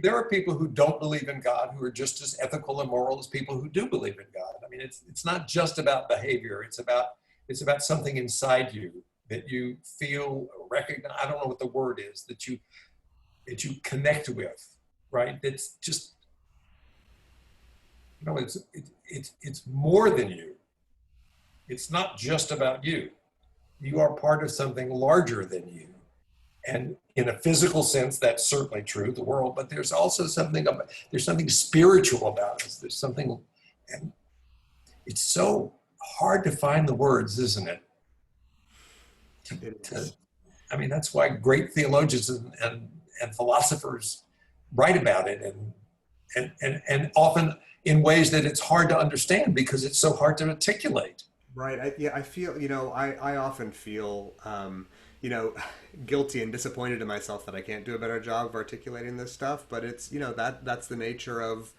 there are people who don't believe in God who are just as ethical and moral as people who do believe in God. I mean, it's not just about behavior. It's about something inside you that you feel recognize. I don't know what the word is, that you connect with, right? It's just, it's more than you. It's not just about you. You are part of something larger than you. And in a physical sense, that's certainly true, the world, but there's also something spiritual about us. There's something, and it's so hard to find the words, isn't it? I mean, that's why great theologians and philosophers write about it, and often in ways that it's hard to understand because it's so hard to articulate. Right. I feel, I often feel, guilty and disappointed in myself that I can't do a better job of articulating this stuff. But it's, that's the nature of,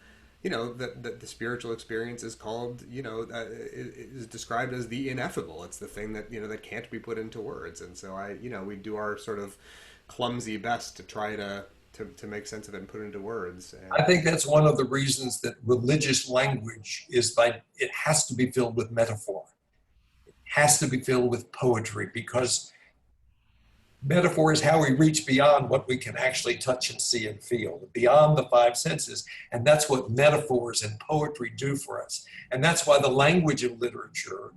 the spiritual experience is called, is described as the ineffable. It's the thing that, that can't be put into words. And so we do our sort of clumsy best to try to make sense of it and put it into words. And I think that's one of the reasons that religious language it has to be filled with metaphor. It has to be filled with poetry, because metaphor is how we reach beyond what we can actually touch and see and feel, beyond the five senses. And that's what metaphors and poetry do for us. And that's why the language of literature,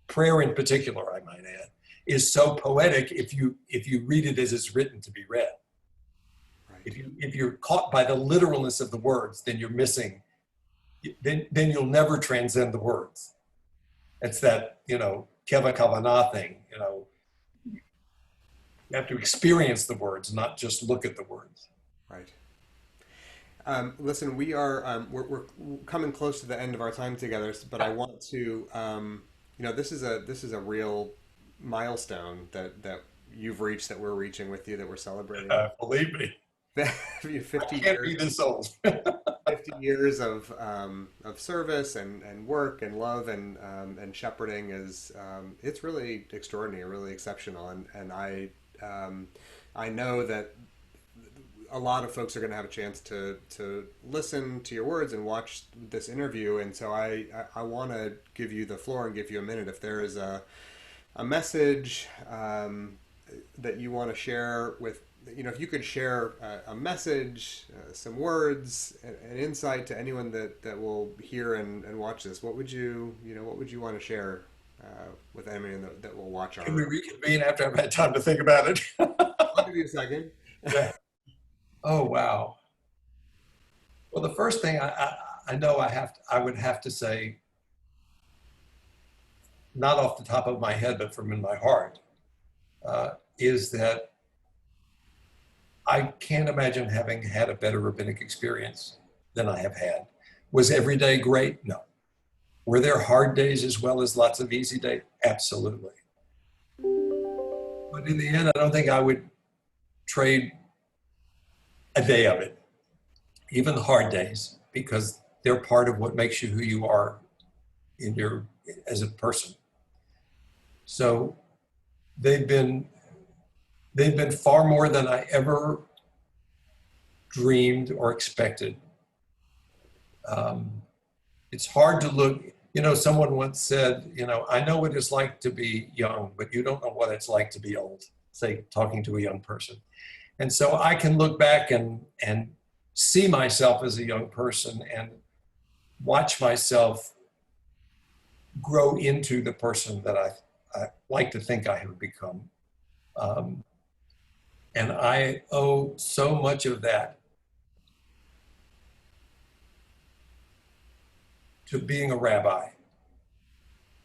prayer in particular, I might add, is so poetic if you read it as it's written to be read. Right. If you're caught by the literalness of the words, then you're missing, then you'll never transcend the words. It's that, keva kavanah thing, you have to experience the words, not just look at the words. Right. Listen, we're coming close to the end of our time together, but I want to, this is a real milestone that you've reached, that we're reaching with you, that we're celebrating. Believe me, 50 I can't years, be this old. 50 years of service and work and love and shepherding is, it's really extraordinary, really exceptional, and I know that a lot of folks are going to have a chance to listen to your words and watch this interview, and so I want to give you the floor and give you a minute. If there is a message that you want to share with, if you could share a message, some words, an insight to anyone that will hear and watch this, what would you want to share with anyone that will watch our... Can we reconvene after I've had time to think about it? I'll give you a second. Yeah. Oh, wow. Well, the first thing I know I would have to say, not off the top of my head, but from in my heart, is that I can't imagine having had a better rabbinic experience than I have had. Was every day great? No. Were there hard days as well as lots of easy days? Absolutely. But in the end, I don't think I would trade a day of it, even the hard days, because they're part of what makes you who you are as a person. So they've been far more than I ever dreamed or expected. It's hard to look, someone once said, I know what it's like to be young, but you don't know what it's like to be old, say, talking to a young person. And so I can look back and see myself as a young person and watch myself grow into the person that I like to think I have become. And I owe so much of that to being a rabbi,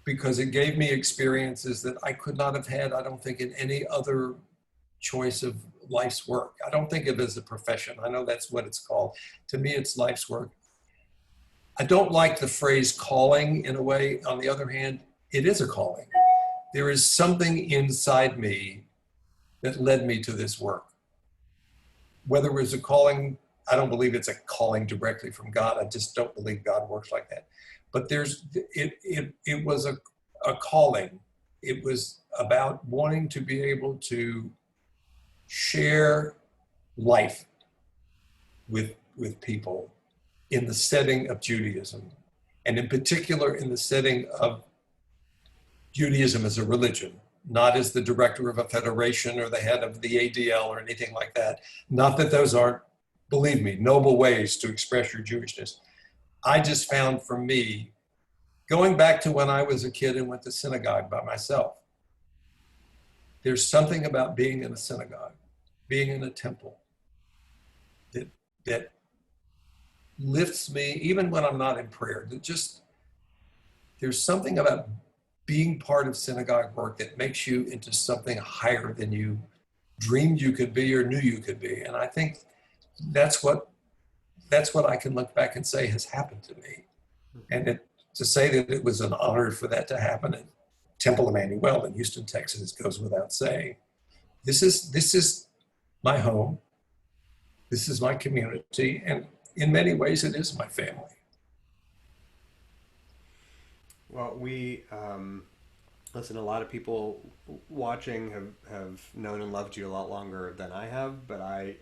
because it gave me experiences that I could not have had, I don't think, in any other choice of life's work. I don't think of it as a profession. I know that's what it's called. To me, it's life's work. I don't like the phrase calling in a way. On the other hand, it is a calling. There is something inside me that led me to this work. Whether it was a calling, I don't believe it's a calling directly from God. I just don't believe God works like that. But it was a calling. It was about wanting to be able to share life with people in the setting of Judaism, and in particular in the setting of Judaism as a religion, not as the director of a federation or the head of the ADL or anything like that. Not that those aren't, believe me, noble ways to express your Jewishness. I just found for me, going back to when I was a kid and went to synagogue by myself, there's something about being in a synagogue, being in a temple, that lifts me, even when I'm not in prayer. There's something about being part of synagogue work that makes you into something higher than you dreamed you could be or knew you could be. And I think that's what I can look back and say has happened to me. And to say that it was an honor for that to happen at Temple Emanu in Houston, Texas, goes without saying. This is my home. This is my community. And in many ways, it is my family. Well, listen, a lot of people watching have known and loved you a lot longer than I have, but I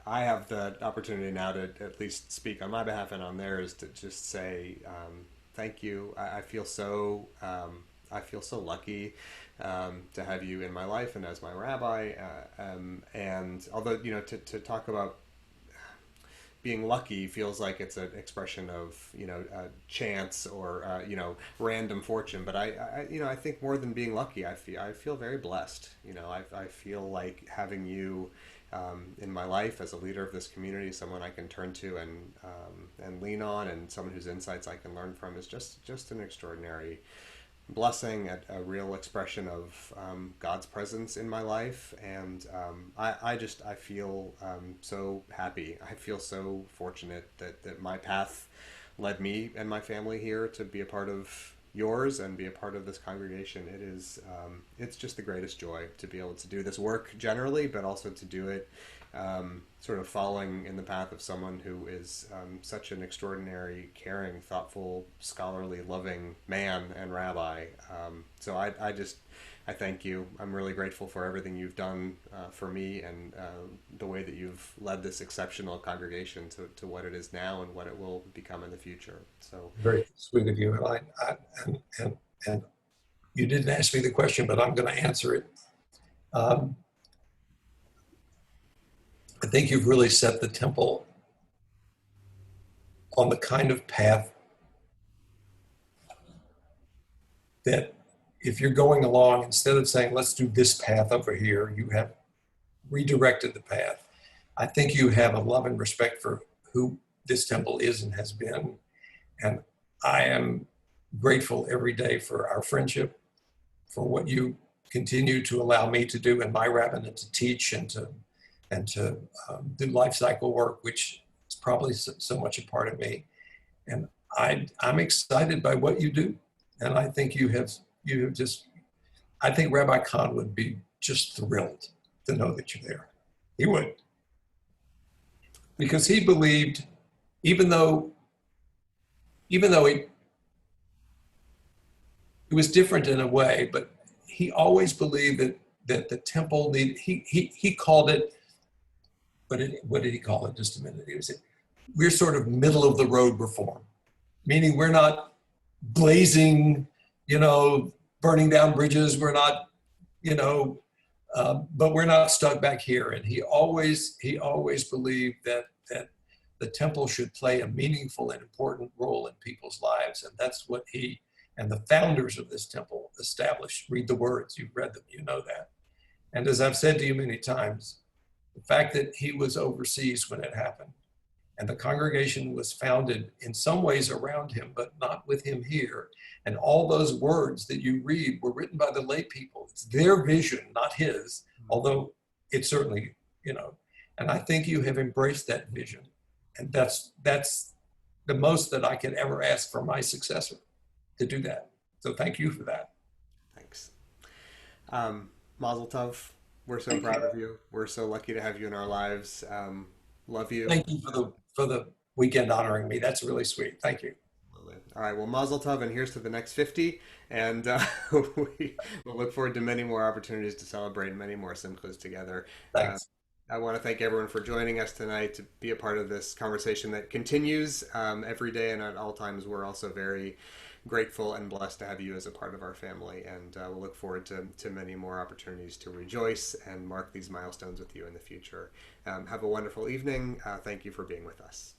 have the opportunity now to at least speak on my behalf and on theirs to just say thank you. I feel so lucky to have you in my life and as my rabbi. And although to talk about being lucky feels like it's an expression of chance or random fortune, but I think more than being lucky, I feel very blessed. I feel like having you in my life as a leader of this community, someone I can turn to and lean on, and someone whose insights I can learn from, is just an extraordinary blessing, a real expression of God's presence in my life. And I feel so happy. I feel so fortunate that my path led me and my family here to be a part of yours and be a part of this congregation. It's just the greatest joy to be able to do this work generally, but also to do it sort of following in the path of someone who is such an extraordinary, caring, thoughtful, scholarly, loving man and rabbi. So I thank you. I'm really grateful for everything you've done for me, and the way that you've led this exceptional congregation to what it is now and what it will become in the future. So very sweet of you. And you didn't ask me the question, but I'm going to answer it. I think you've really set the temple on the kind of path that if you're going along, instead of saying, let's do this path over here, you have redirected the path. I think you have a love and respect for who this temple is and has been. And I am grateful every day for our friendship, for what you continue to allow me to do in my rabbinate, to teach and to do life cycle work, which is probably so much a part of me. And I'm excited by what you do. And I think I think Rabbi Khan would be just thrilled to know that you're there. He would. Because he believed, even though it was different in a way, but he always believed that the temple he called it, what did he call it? Just a minute. We're sort of middle of the road reform, meaning we're not blazing, burning down bridges. We're not, but we're not stuck back here. And he always believed that the temple should play a meaningful and important role in people's lives. And that's what he and the founders of this temple established. Read the words, you've read them, you know that. And as I've said to you many times, the fact that he was overseas when it happened, and the congregation was founded in some ways around him, but not with him here. And all those words that you read were written by the lay people. It's their vision, not his, although it certainly, and I think you have embraced that vision. And that's the most that I could ever ask for my successor, to do that. So thank you for that. thanks. Mazel tov. We're so proud of you. We're so lucky to have you in our lives. Love you. Thank you for the weekend honoring me. That's really sweet. Thank you. All right. Well, Mazel tov, and here's to the next 50. And we'll look forward to many more opportunities to celebrate many more simchas together. Thanks. I want to thank everyone for joining us tonight to be a part of this conversation that continues every day and at all times. We're also very grateful and blessed to have you as a part of our family, and we'll look forward to many more opportunities to rejoice and mark these milestones with you in the future. Have a wonderful evening. Thank you for being with us.